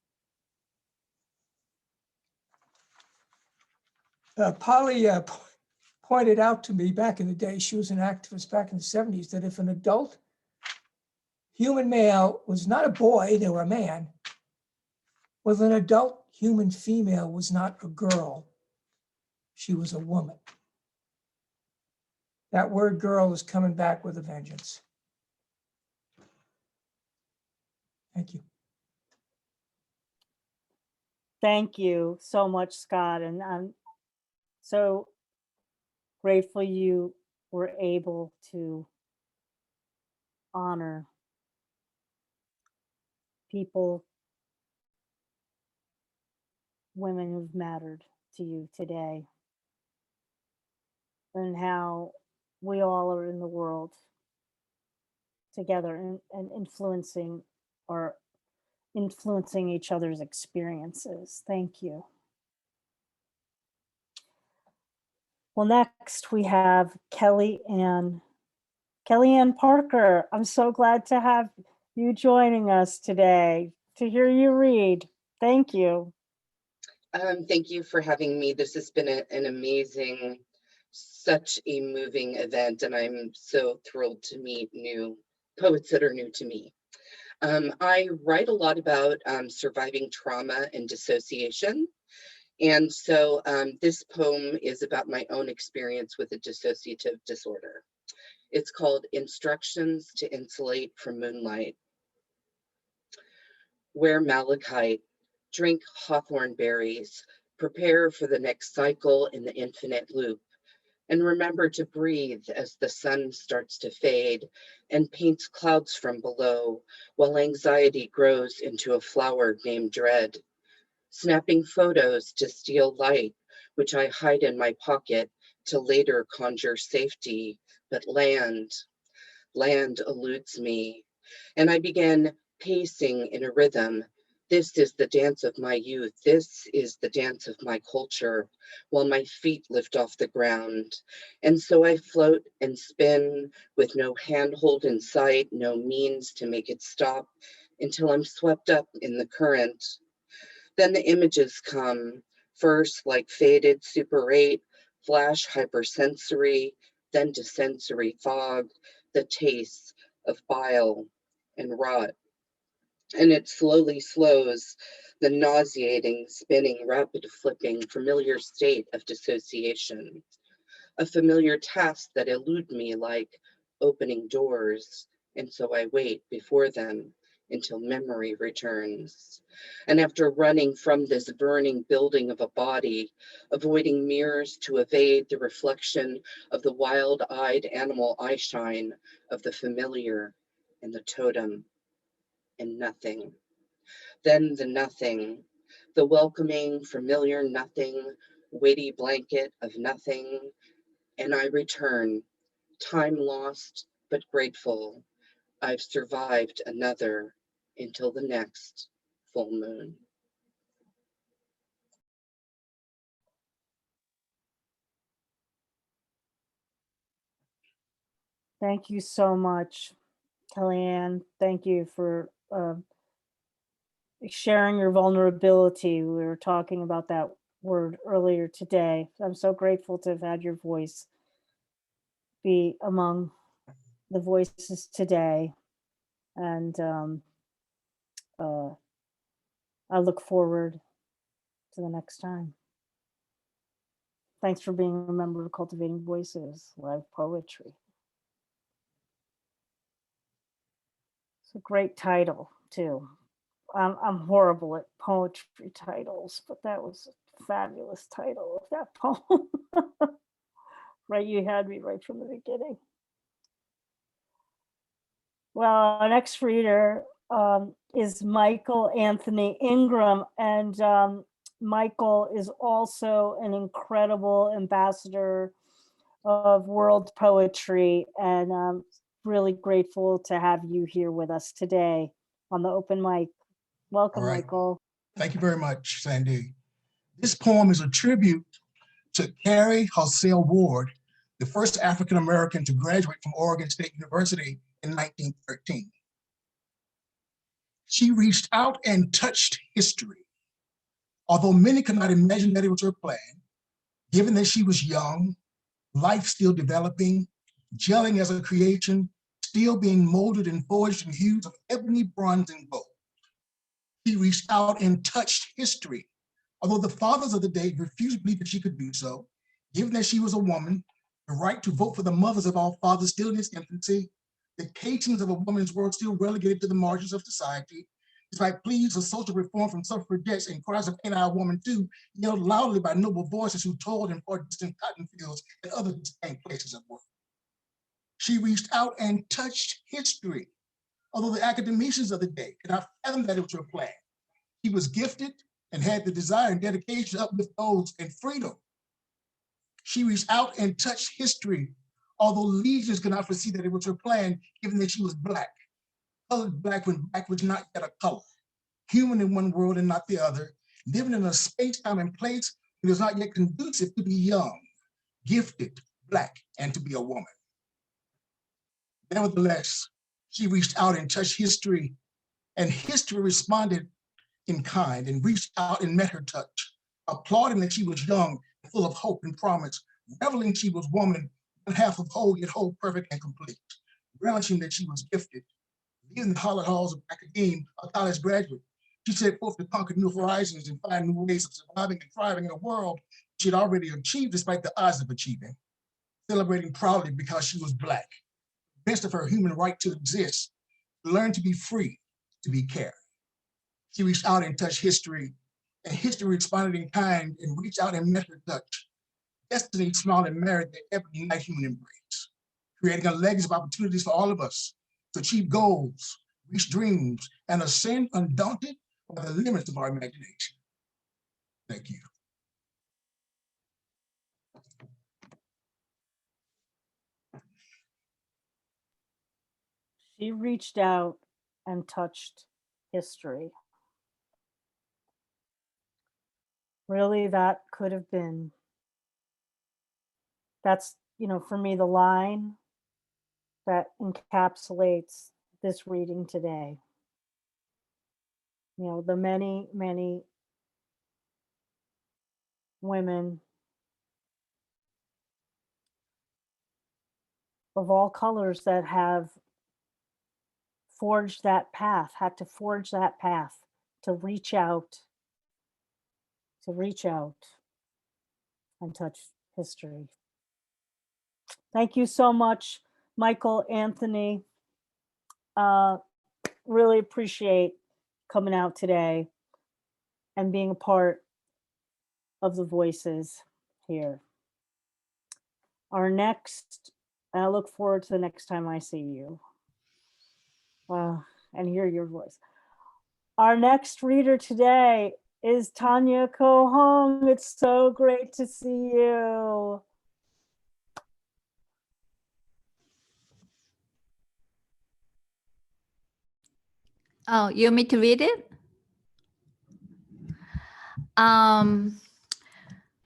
Polly pointed out to me back in the day, she was an activist back in the 70s, that if an adult human male was not a boy, they were a man, well, an adult human female was not a girl, she was a woman. That word girl is coming back with a vengeance. Thank you. Thank you so much, Scott. And I'm so grateful you were able to honor people, women who've mattered to you today, and how we all are in the world together and influencing each other's experiences. Thank you. Well, next we have Kelliane Parker. I'm so glad to have you joining us today to hear you read. Thank you. Thank you for having me. This has been an amazing, such a moving event, and I'm so thrilled to meet new poets that are new to me. I write a lot about surviving trauma and dissociation. And so this poem is about my own experience with a dissociative disorder. It's called Instructions to Insulate from Moonlight. Wear malachite, drink hawthorn berries, prepare for the next cycle in the infinite loop, and remember to breathe as the sun starts to fade and paints clouds from below, while anxiety grows into a flower named dread. Snapping photos to steal light, which I hide in my pocket to later conjure safety, but land eludes me, and I began pacing in a rhythm. This is the dance of my youth. This is the dance of my culture, while my feet lift off the ground. And so I float and spin with no handhold in sight, no means to make it stop, until I'm swept up in the current. Then the images come, first like faded Super 8, flash hypersensory, then to sensory fog, the taste of bile and rot. And it slowly slows, the nauseating, spinning, rapid flipping, familiar state of dissociation. A familiar task that elude me like opening doors, and so I wait before them until memory returns. And after running from this burning building of a body, avoiding mirrors to evade the reflection of the wild-eyed animal eye shine of the familiar and the totem and nothing. Then the nothing, the welcoming, familiar nothing, weighty blanket of nothing, and I return, time lost but grateful. I've survived another until the next full moon. Thank you so much, Kelliane. Thank you for sharing your vulnerability. We were talking about that word earlier today. I'm so grateful to have had your voice be among the voices today. And I look forward to the next time. Thanks for being a member of Cultivating Voices, Live Poetry. It's a great title, too. I'm horrible at poetry titles, but that was a fabulous title of that poem. Right, you had me right from the beginning. Well, our next reader is Michael Anthony Ingram, and Michael is also an incredible ambassador of world poetry, and I'm really grateful to have you here with us today on the open mic. Welcome, Michael. Thank you very much, Sandy. This poem is a tribute to Carrie Halsell Ward, the first African-American to graduate from Oregon State University in 1913. She reached out and touched history. Although many could not imagine that it was her plan, given that she was young, life still developing, gelling as a creation, still being molded and forged in hues of ebony, bronze, and gold. She reached out and touched history, although the fathers of the day refused to believe that she could do so, given that she was a woman, the right to vote for the mothers of all fathers still in its infancy, the casings of a woman's world still relegated to the margins of society, despite pleas for social reform from suffragettes and cries of "Ain't I a woman too," yelled loudly by noble voices who toiled in far distant cotton fields and other distinct places of work. She reached out and touched history, although the academicians of the day could not fathom that it was her plan. She was gifted and had the desire and dedication to uplift those in freedom. She reached out and touched history, although legions could not foresee that it was her plan, given that she was Black, colored Black when Black was not yet a color, human in one world and not the other, living in a space, time, and place that was not yet conducive to be young, gifted, Black, and to be a woman. Nevertheless, she reached out and touched history, and history responded in kind and reached out and met her touch, applauding that she was young, full of hope and promise, reveling she was woman, one half of whole, yet whole, perfect, and complete, relishing that she was gifted. Leaving the hallowed halls of academia, a college graduate, she set forth to conquer new horizons and find new ways of surviving and thriving in a world she had already achieved despite the odds of achieving, celebrating proudly because she was Black, best of her human right to exist, to learn to be free, to be cared. She reached out and touched history, and history responded in kind and reached out and met her touch. Destiny smiled and married the ebony night human embrace, creating a legacy of opportunities for all of us to achieve goals, reach dreams, and ascend undaunted by the limits of our imagination. Thank you. She reached out and touched history. Really, that could have been, that's, for me, the line that encapsulates this reading today. The many, many women of all colors that have forged that path, had to forge that path to reach out and touch history. Thank you so much, Michael, Anthony. Really appreciate coming out today and being a part of the voices here. Our next, I look forward to the next time I see you and hear your voice. Our next reader today is Tanya Ko Hong. It's so great to see you. Oh, you want me to read it?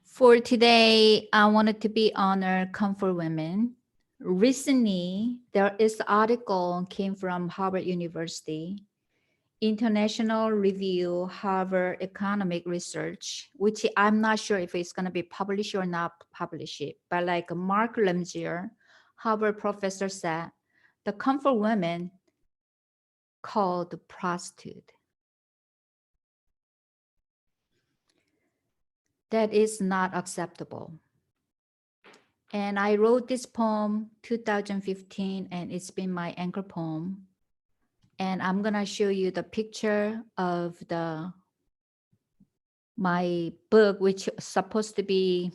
For today, I wanted to be honored Comfort Women. Recently, there is an article came from Harvard University, International Review Harvard Economic Research, which I'm not sure if it's going to be published or not published, but like Mark Lemsier, Harvard professor, said, the comfort women called the prostitute. That is not acceptable. And I wrote this poem 2015, and it's been my anchor poem. And I'm gonna show you the picture of my book, which is supposed to be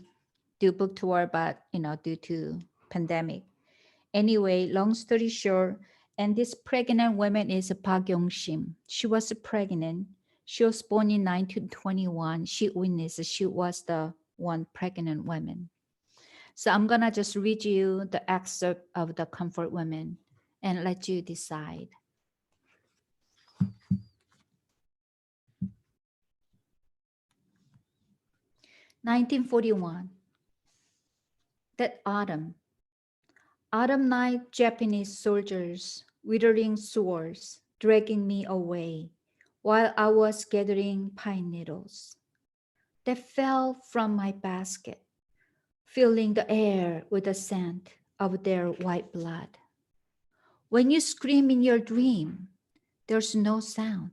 do book tour, but due to pandemic. Anyway, long story short, and this pregnant woman is Park Yong-shim. She was pregnant. She was born in 1921. She witnessed she was the one pregnant woman. So I'm gonna just read you the excerpt of the Comfort Women and let you decide. (1941) That autumn night, Japanese soldiers, withering swords, dragging me away while I was gathering pine needles. They fell from my basket, filling the air with the scent of their white blood. When you scream in your dream, there's no sound.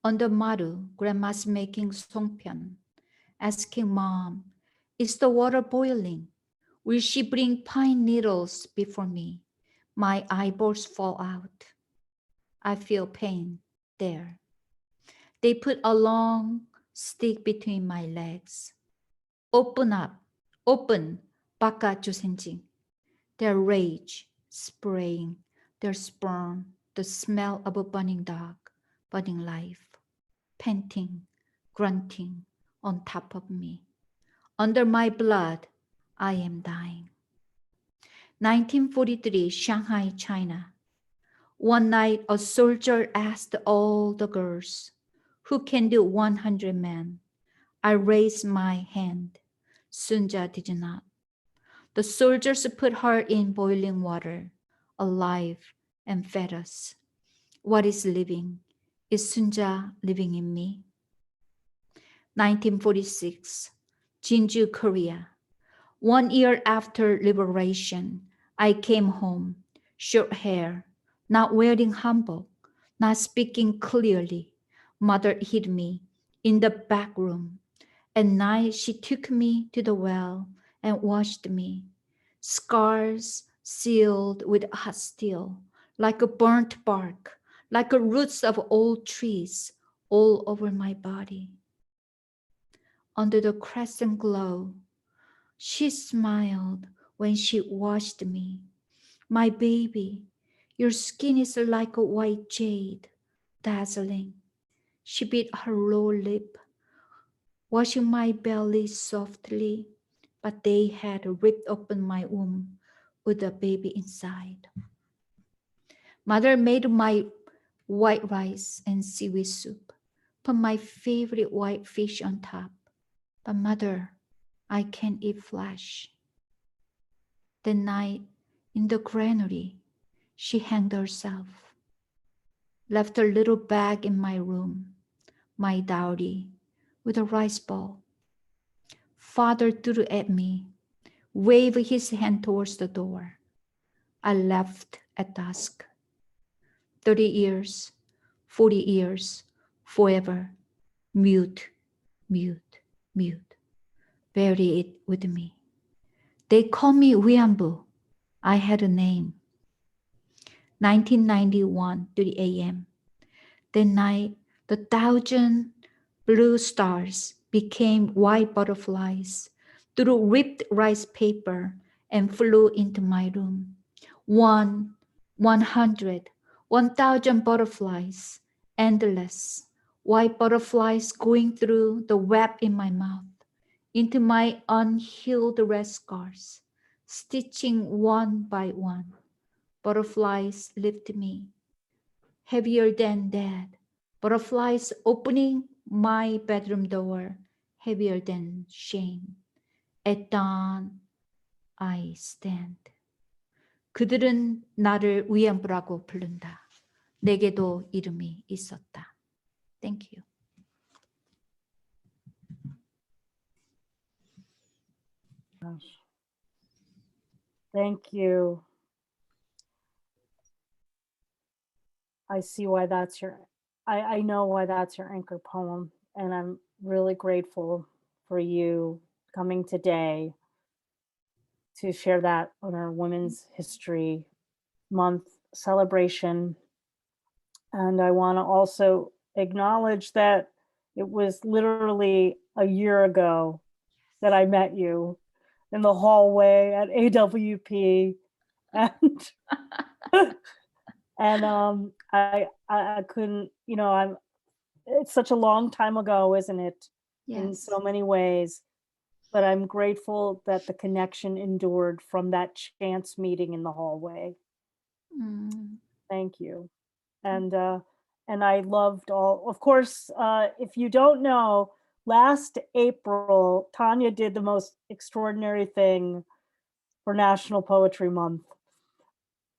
On the maru, grandma's making songpyeon, asking mom, is the water boiling? Will she bring pine needles before me? My eyeballs fall out. I feel pain there. They put a long stick between my legs. Open up, open, baka 주센징. Their rage, spraying, their sperm, the smell of a burning dog, burning life, panting, grunting on top of me. Under my blood, I am dying. 1943, Shanghai, China. One night, a soldier asked all the girls, who can do 100 men? I raised my hand. Sunja did not. The soldiers put her in boiling water, alive, and fed us. What is living? Is Sunja living in me? 1946, Jinju, Korea. 1 year after liberation, I came home, short hair, not wearing hanbok, not speaking clearly. Mother hid me in the back room. At night, she took me to the well and washed me. Scars sealed with hot steel, like a burnt bark, like the roots of old trees all over my body. Under the crescent glow, she smiled when she washed me. My baby, your skin is like a white jade, dazzling. She bit her lower lip, washing my belly softly, but they had ripped open my womb with the baby inside. Mother made my white rice and seaweed soup, put my favorite white fish on top. But mother, I can't eat flesh. That night in the granary, she hanged herself, left a little bag in my room, my dowry, with a rice bowl. Father threw at me, waved his hand towards the door. I left at dusk. 30 years, 40 years, forever, mute, mute, mute. Bury it with me. They call me Wiambu. I had a name. 1991 to the AM. That night, the 1,000 blue stars became white butterflies through ripped rice paper and flew into my room. 100, 1,000 butterflies, endless, white butterflies going through the web in my mouth, into my unhealed red scars, stitching one by one. Butterflies lift me, heavier than dead. Butterflies opening my bedroom door, heavier than shame. At dawn, I stand. 그들은 나를 위안부라고 부른다. 내게도 이름이 있었다. Thank you. Thank you. I see why that's I know why that's your anchor poem, and I'm really grateful for you coming today to share that on our Women's History Month celebration. And I want to also acknowledge that it was literally a year ago that I met you in the hallway at AWP, and and I couldn't, you know, it's such a long time ago, isn't it? Yes. In so many ways, but I'm grateful that the connection endured from that chance meeting in the hallway. Thank you. And I loved all, of course, if you don't know, last April, Tanya did the most extraordinary thing for National Poetry Month.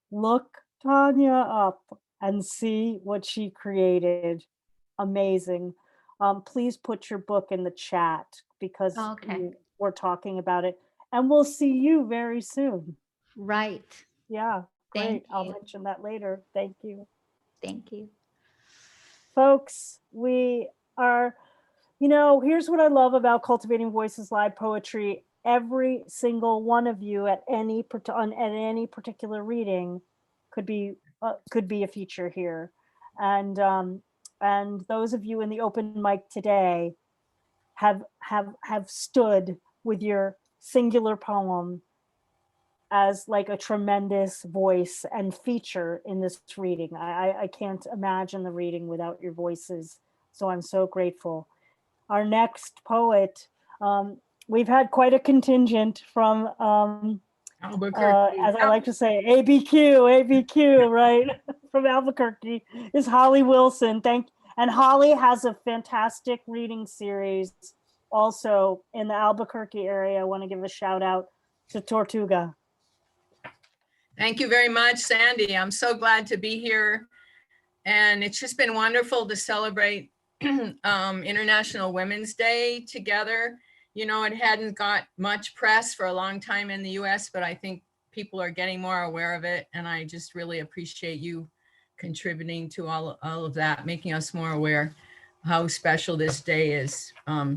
Look Tanya up and see what she created. Amazing. Please put your book in the chat because we're talking about it. And we'll see you very soon. Right. Yeah, great. Thank I'll you. mention that later. Thank you. Thank you. Folks, we are, you know, here's what I love about Cultivating Voices Live Poetry. Every single one of you at any particular reading could be a feature here. And those of you in the open mic today have stood with your singular poem as like a tremendous voice and feature in this reading. I can't imagine the reading without your voices. So I'm so grateful. Our next poet, we've had quite a contingent from, as I like to say, ABQ, right? From Albuquerque is Holly Wilson. And Holly has a fantastic reading series also in the Albuquerque area. I want to give a shout out to Tortuga. Thank you very much, Sandy. I'm so glad to be here. And it's just been wonderful to celebrate International Women's Day together. You know, it hadn't got much press for a long time in the US, but I think people are getting more aware of it. And I just really appreciate you contributing to all of that, making us more aware how special this day is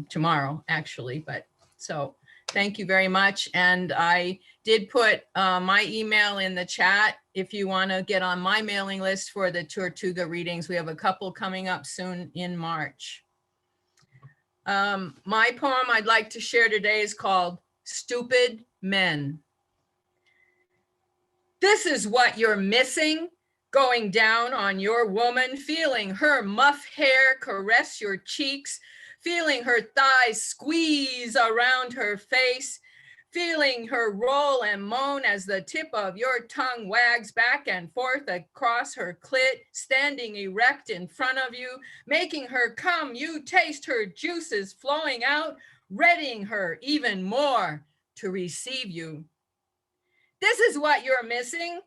tomorrow, actually. But so Thank you very much. And I did put my email in the chat if you want to get on my mailing list for the Tortuga readings. We have a couple coming up soon in March. My poem I'd like to share today is called Stupid Men. This is what you're missing, going down on your woman, feeling her muff hair caress your cheeks, feeling her thighs squeeze around her face, feeling her roll and moan as the tip of your tongue wags back and forth across her clit, standing erect in front of you, making her come, you taste her juices flowing out, readying her even more to receive you. This is what you're missing.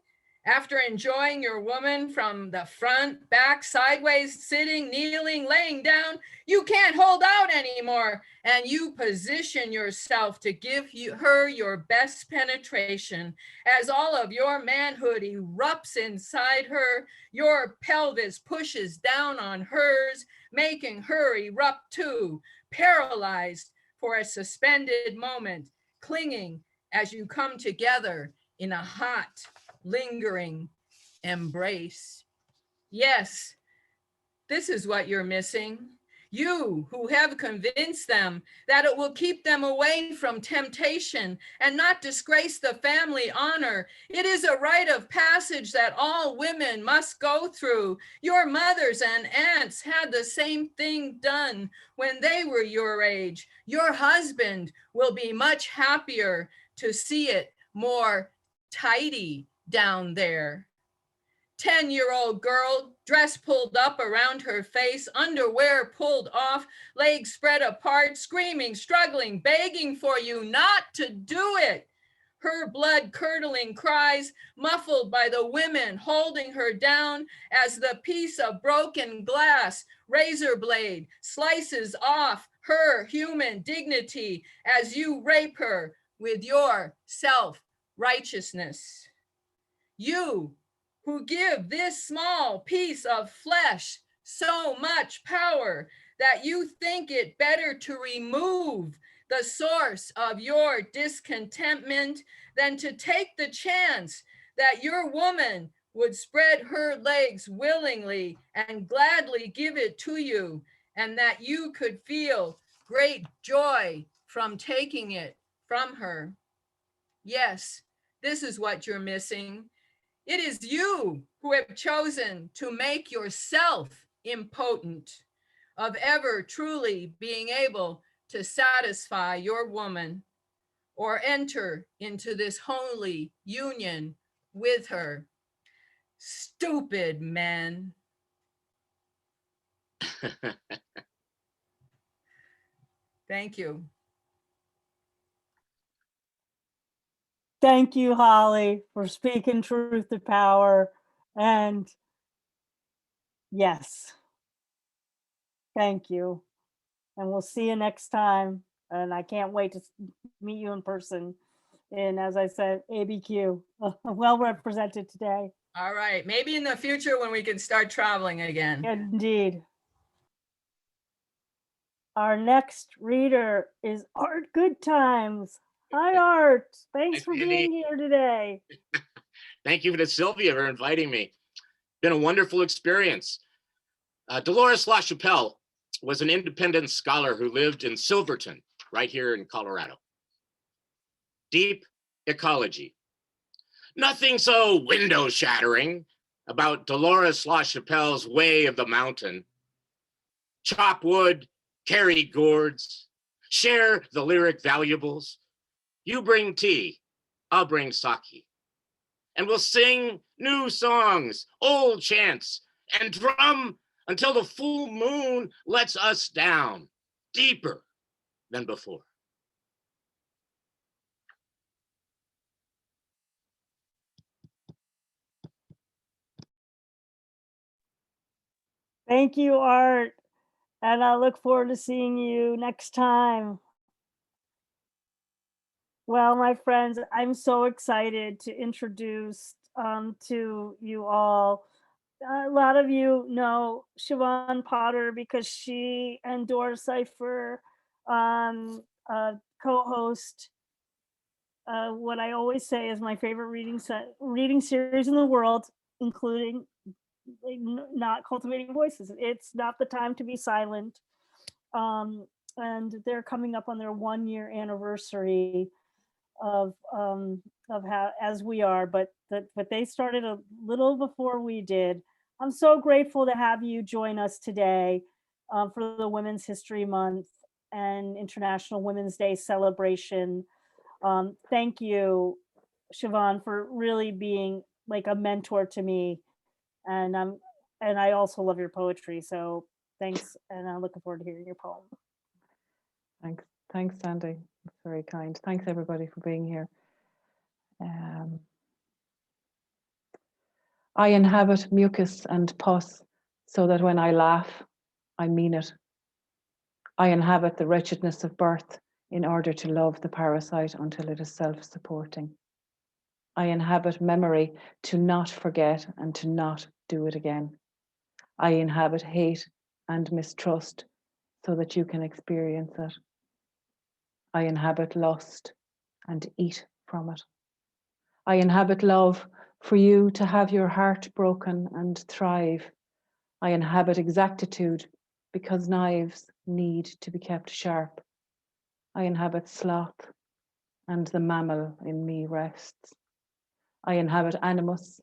After enjoying your woman from the front, back, sideways, sitting, kneeling, laying down, you can't hold out anymore. And you position yourself to give her your best penetration. As all of your manhood erupts inside her, your pelvis pushes down on hers, making her erupt too, paralyzed for a suspended moment, clinging as you come together in a hot, lingering embrace. Yes, this is what you're missing. You who have convinced them that it will keep them away from temptation and not disgrace the family honor. It is a rite of passage that all women must go through. Your mothers and aunts had the same thing done when they were your age. Your husband will be much happier to see it more tidy down there. 10-year-old girl, dress pulled up around her face, underwear pulled off, legs spread apart, screaming, struggling, begging for you not to do it. Her blood-curdling cries muffled by the women holding her down as the piece of broken glass, razor blade, slices off her human dignity as you rape her with your self-righteousness. You who give this small piece of flesh so much power that you think it better to remove the source of your discontentment than to take the chance that your woman would spread her legs willingly and gladly give it to you, and that you could feel great joy from taking it from her. Yes, this is what you're missing. It is you who have chosen to make yourself impotent of ever truly being able to satisfy your woman or enter into this holy union with her. Stupid men. Thank you. Thank you, Holly, for speaking truth to power. And yes, thank you. And we'll see you next time. And I can't wait to meet you in person. And as I said, ABQ, well represented today. All right, maybe in the future when we can start traveling again. Indeed. Our next reader is Art Goodtimes. Hi, Art. Thanks for being here today. Thank you to Sylvia for inviting me. Been a wonderful experience. Dolores LaChapelle was an independent scholar who lived in Silverton, right here in Colorado. Deep ecology. Nothing so window shattering about Dolores LaChapelle's way of the mountain. Chop wood, carry gourds, share the lyric valuables. You bring tea, I'll bring sake. And we'll sing new songs, old chants, and drum until the full moon lets us down deeper than before. Thank you, Art. And I look forward to seeing you next time. Well, my friends, I'm so excited to introduce to you all. A lot of you know Siobhan Potter because she and Doris Cipher co-host what I always say is my favorite reading series in the world, including not Cultivating Voices. It's not the time to be silent. And they're coming up on their 1-year anniversary of how, as we are, but they started a little before we did. I'm so grateful to have you join us today for the Women's History Month and International Women's Day celebration. Thank you, Siobhan, for really being like a mentor to me. And I also love your poetry. So thanks. And I'm looking forward to hearing your poem. Thanks, Sandy. That's very kind. Thanks everybody for being here. I inhabit mucus and pus so that when I laugh, I mean it. I inhabit the wretchedness of birth in order to love the parasite until it is self-supporting. I inhabit memory to not forget and to not do it again. I inhabit hate and mistrust so that you can experience it. I inhabit lust and eat from it. I inhabit love for you to have your heart broken and thrive. I inhabit exactitude because knives need to be kept sharp. I inhabit sloth and the mammal in me rests. I inhabit animus.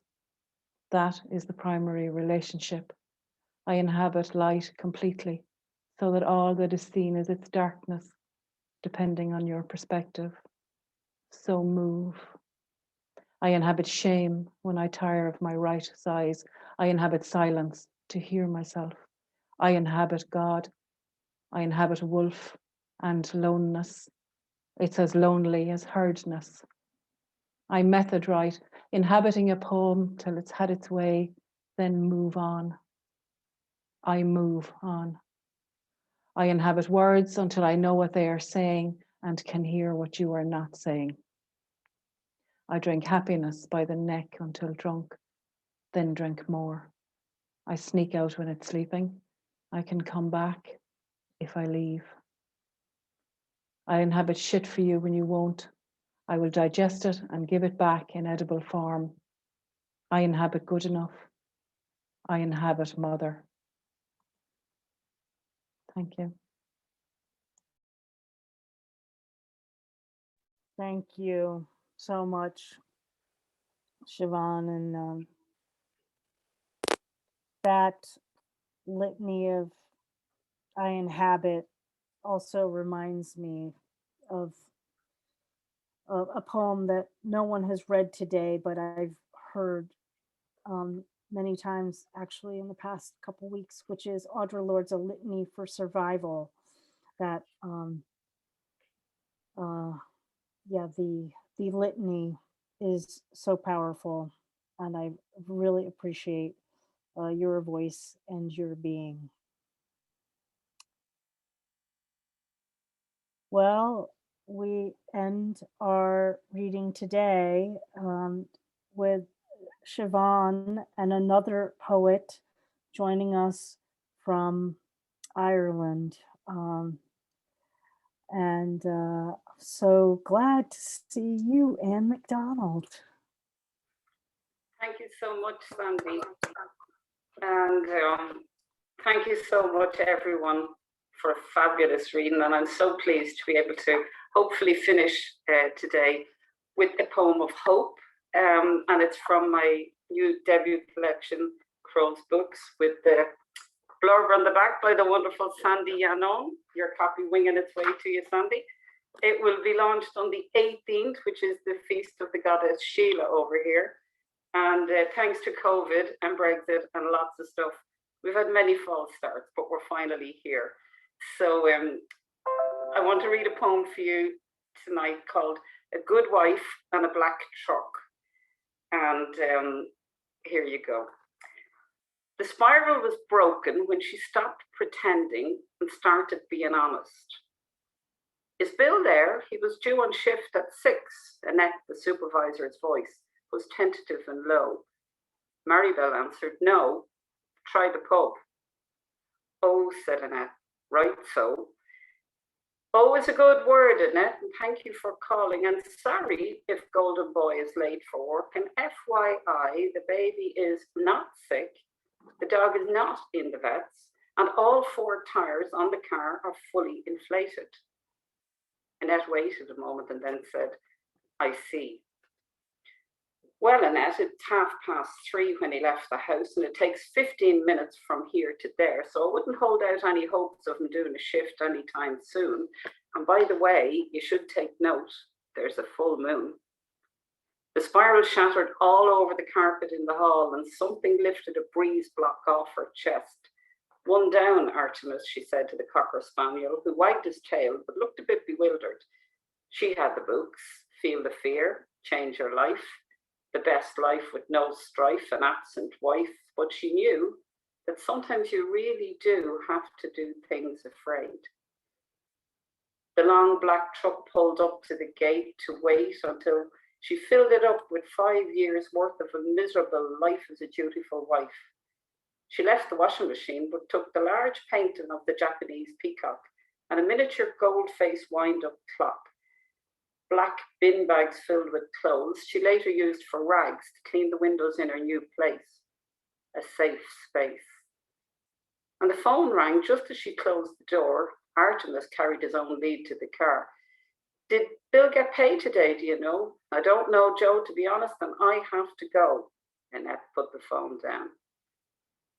That is the primary relationship. I inhabit light completely so that all that is seen is its darkness, depending on your perspective. So move. I inhabit shame when I tire of my right size. I inhabit silence to hear myself. I inhabit God. I inhabit wolf and loneness. It's as lonely as herdness. I method write, inhabiting a poem till it's had its way, then move on. I move on. I inhabit words until I know what they are saying and can hear what you are not saying. I drink happiness by the neck until drunk, then drink more. I sneak out when it's sleeping. I can come back if I leave. I inhabit shit for you when you won't. I will digest it and give it back in edible form. I inhabit good enough. I inhabit mother. Thank you. Thank you so much, Siobhan. And that litany of I inhabit also reminds me of a poem that no one has read today, but I've heard many times actually in the past couple weeks, which is Audre Lorde's A Litany for Survival. That the litany is so powerful, and I really appreciate your voice and your being. Well, we end our reading today with Siobhan and another poet joining us from Ireland. So glad to see you, Anne McDonald. Thank you so much, Sandy. And thank you so much, everyone, for a fabulous reading. And I'm so pleased to be able to hopefully finish today with a poem of hope. And it's from my new debut collection, Cruz Books, with the blurb on the back by the wonderful Sandy Yannone. Your copy winging its way to you, Sandy. It will be launched on the 18th, which is the feast of the goddess Sheila over here. And thanks to COVID and Brexit and lots of stuff, we've had many false starts, but we're finally here. So I want to read a poem for you tonight called A Good Wife and a Black Truck. And here you go. The spiral was broken when she stopped pretending and started being honest. Is Bill there? He was due on shift at 6. Annette, the supervisor's voice, was tentative and low. Maribel answered, no, try the pub. Oh, said Annette, right so. Always a good word, Annette, and thank you for calling. And sorry if Golden Boy is late for work. And FYI, the baby is not sick, the dog is not in the vets, and all 4 tires on the car are fully inflated. Annette waited a moment and then said, I see. Well, Annette, it's 3:30 when he left the house, and it takes 15 minutes from here to there, so I wouldn't hold out any hopes of him doing a shift anytime soon. And by the way, you should take note, there's a full moon. The spiral shattered all over the carpet in the hall, and something lifted a breeze block off her chest. One down, Artemis, she said to the Cocker Spaniel, who wagged his tail but looked a bit bewildered. She had the books, Feel the Fear, Change Your Life, The Best Life with No Strife, An Absent Wife, but she knew that sometimes you really do have to do things afraid. The long black truck pulled up to the gate to wait until she filled it up with 5 years worth of a miserable life as a dutiful wife. She left the washing machine, but took the large painting of the Japanese peacock and a miniature gold-faced wind-up clock. Black bin bags filled with clothes she later used for rags to clean the windows in her new place, a safe space. And the phone rang just as she closed the door. Artemis carried his own lead to the car. Did Bill get paid today, do you know? I don't know, Joe, to be honest, and I have to go. Annette put the phone down.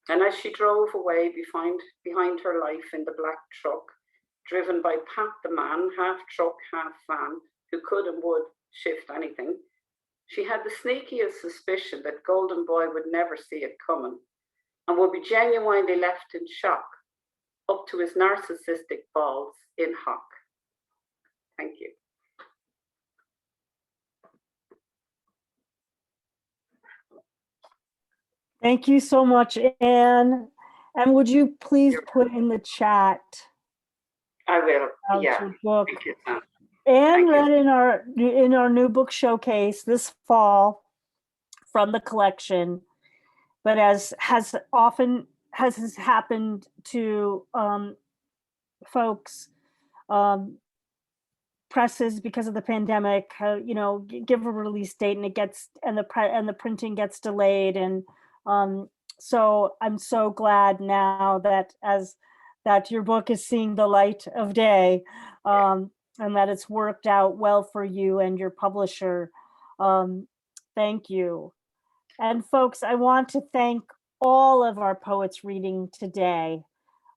And as she drove away behind her life in the black truck, driven by Pat the man, half truck, half van, who could and would shift anything, she had the sneakiest suspicion that Golden Boy would never see it coming and would be genuinely left in shock, up to his narcissistic balls in hock. Thank you. Thank you so much, Anne. And would you please put in the chat? I will. Yeah. Your book. Thank you, Sam. Anne read in our new book showcase this fall from the collection, but as has happened to folks, presses because of the pandemic, give a release date and the printing gets delayed, and so I'm so glad now that your book is seeing the light of day, and that it's worked out well for you and your publisher. Thank you. And folks, I want to thank all of our poets reading today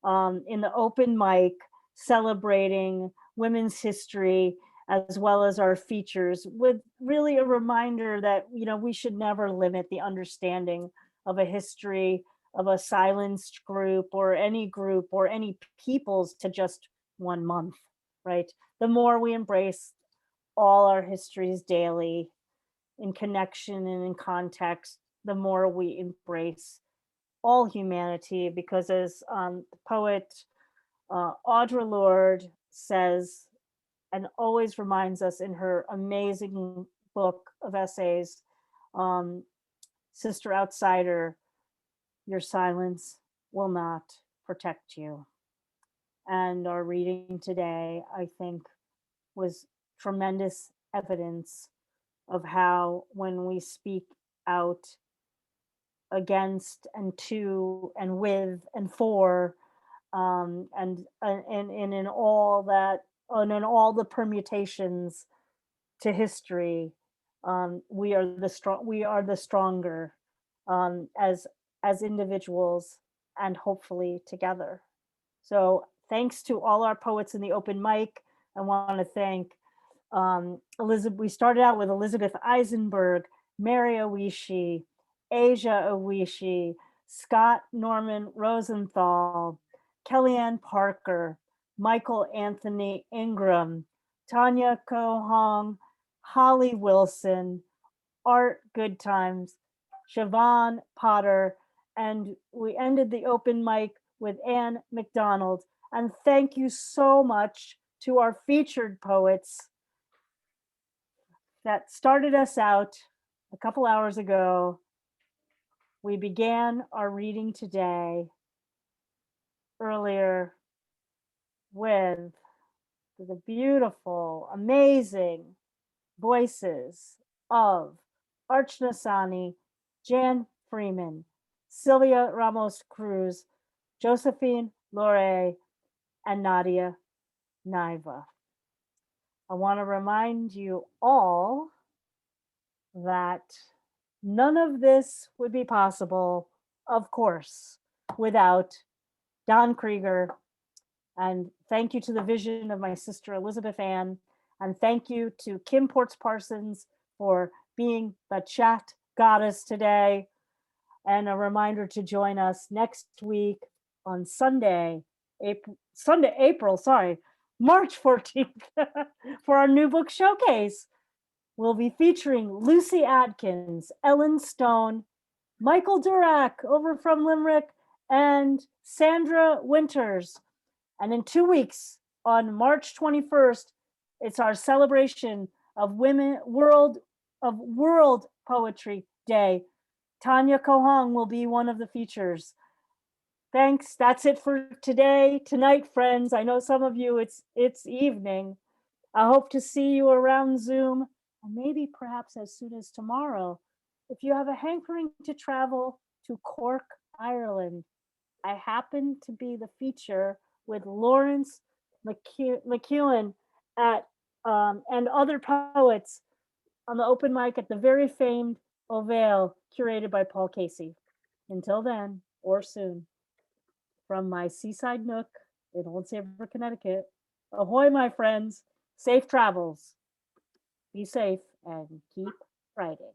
in the open mic, celebrating women's history, as well as our features, with really a reminder that we should never limit the understanding of a history of a silenced group or any peoples to just 1 month, right? The more we embrace all our histories daily in connection and in context, the more we embrace all humanity, because as the poet Audre Lorde says, and always reminds us in her amazing book of essays, Sister Outsider, your silence will not protect you. And our reading today, I think, was tremendous evidence of how when we speak out against and to and with and for, and in all that, and in all the permutations to history, we are the stronger as individuals, and hopefully together. So thanks to all our poets in the open mic. I want to thank Elizabeth. We started out with Elizabeth Eisenberg, Mary Oishi, Asia Oishi, Scott Norman Rosenthal, Kelliane Parker, Michael Anthony Ingram, Tanya Ko Hong, Holly Wilson, Art Goodtimes, Siobhan Potter, and we ended the open mic with Anne McDonald. And thank you so much to our featured poets that started us out a couple hours ago. We began our reading today earlier with to the beautiful, amazing voices of Archana Sahni, Jan Freeman, Sylvia Ramos Cruz, Josephine LoRe, and Nadia Niva. I want to remind you all that none of this would be possible, of course, without Don Krieger. And thank you to the vision of my sister Elizabeth Ann. And thank you to Kim Ports Parsons for being the chat goddess today. And a reminder to join us next week on March 14th for our new book showcase. We'll be featuring Lucy Atkins, Ellen Stone, Michael Durack over from Limerick, and Sandra Winters. And in 2 weeks, on March 21st, it's our celebration of World Poetry Day. Tanya Ko Hong will be one of the features. Thanks. That's it for tonight, friends. I know some of you, it's evening. I hope to see you around Zoom, and maybe perhaps as soon as tomorrow. If you have a hankering to travel to Cork, Ireland, I happen to be the feature with Lawrence McEwen and other poets on the open mic at the very famed Ovale, curated by Paul Casey. Until then, or soon, from my seaside nook in Old Saybrook, Connecticut, ahoy, my friends, safe travels. Be safe and keep writing.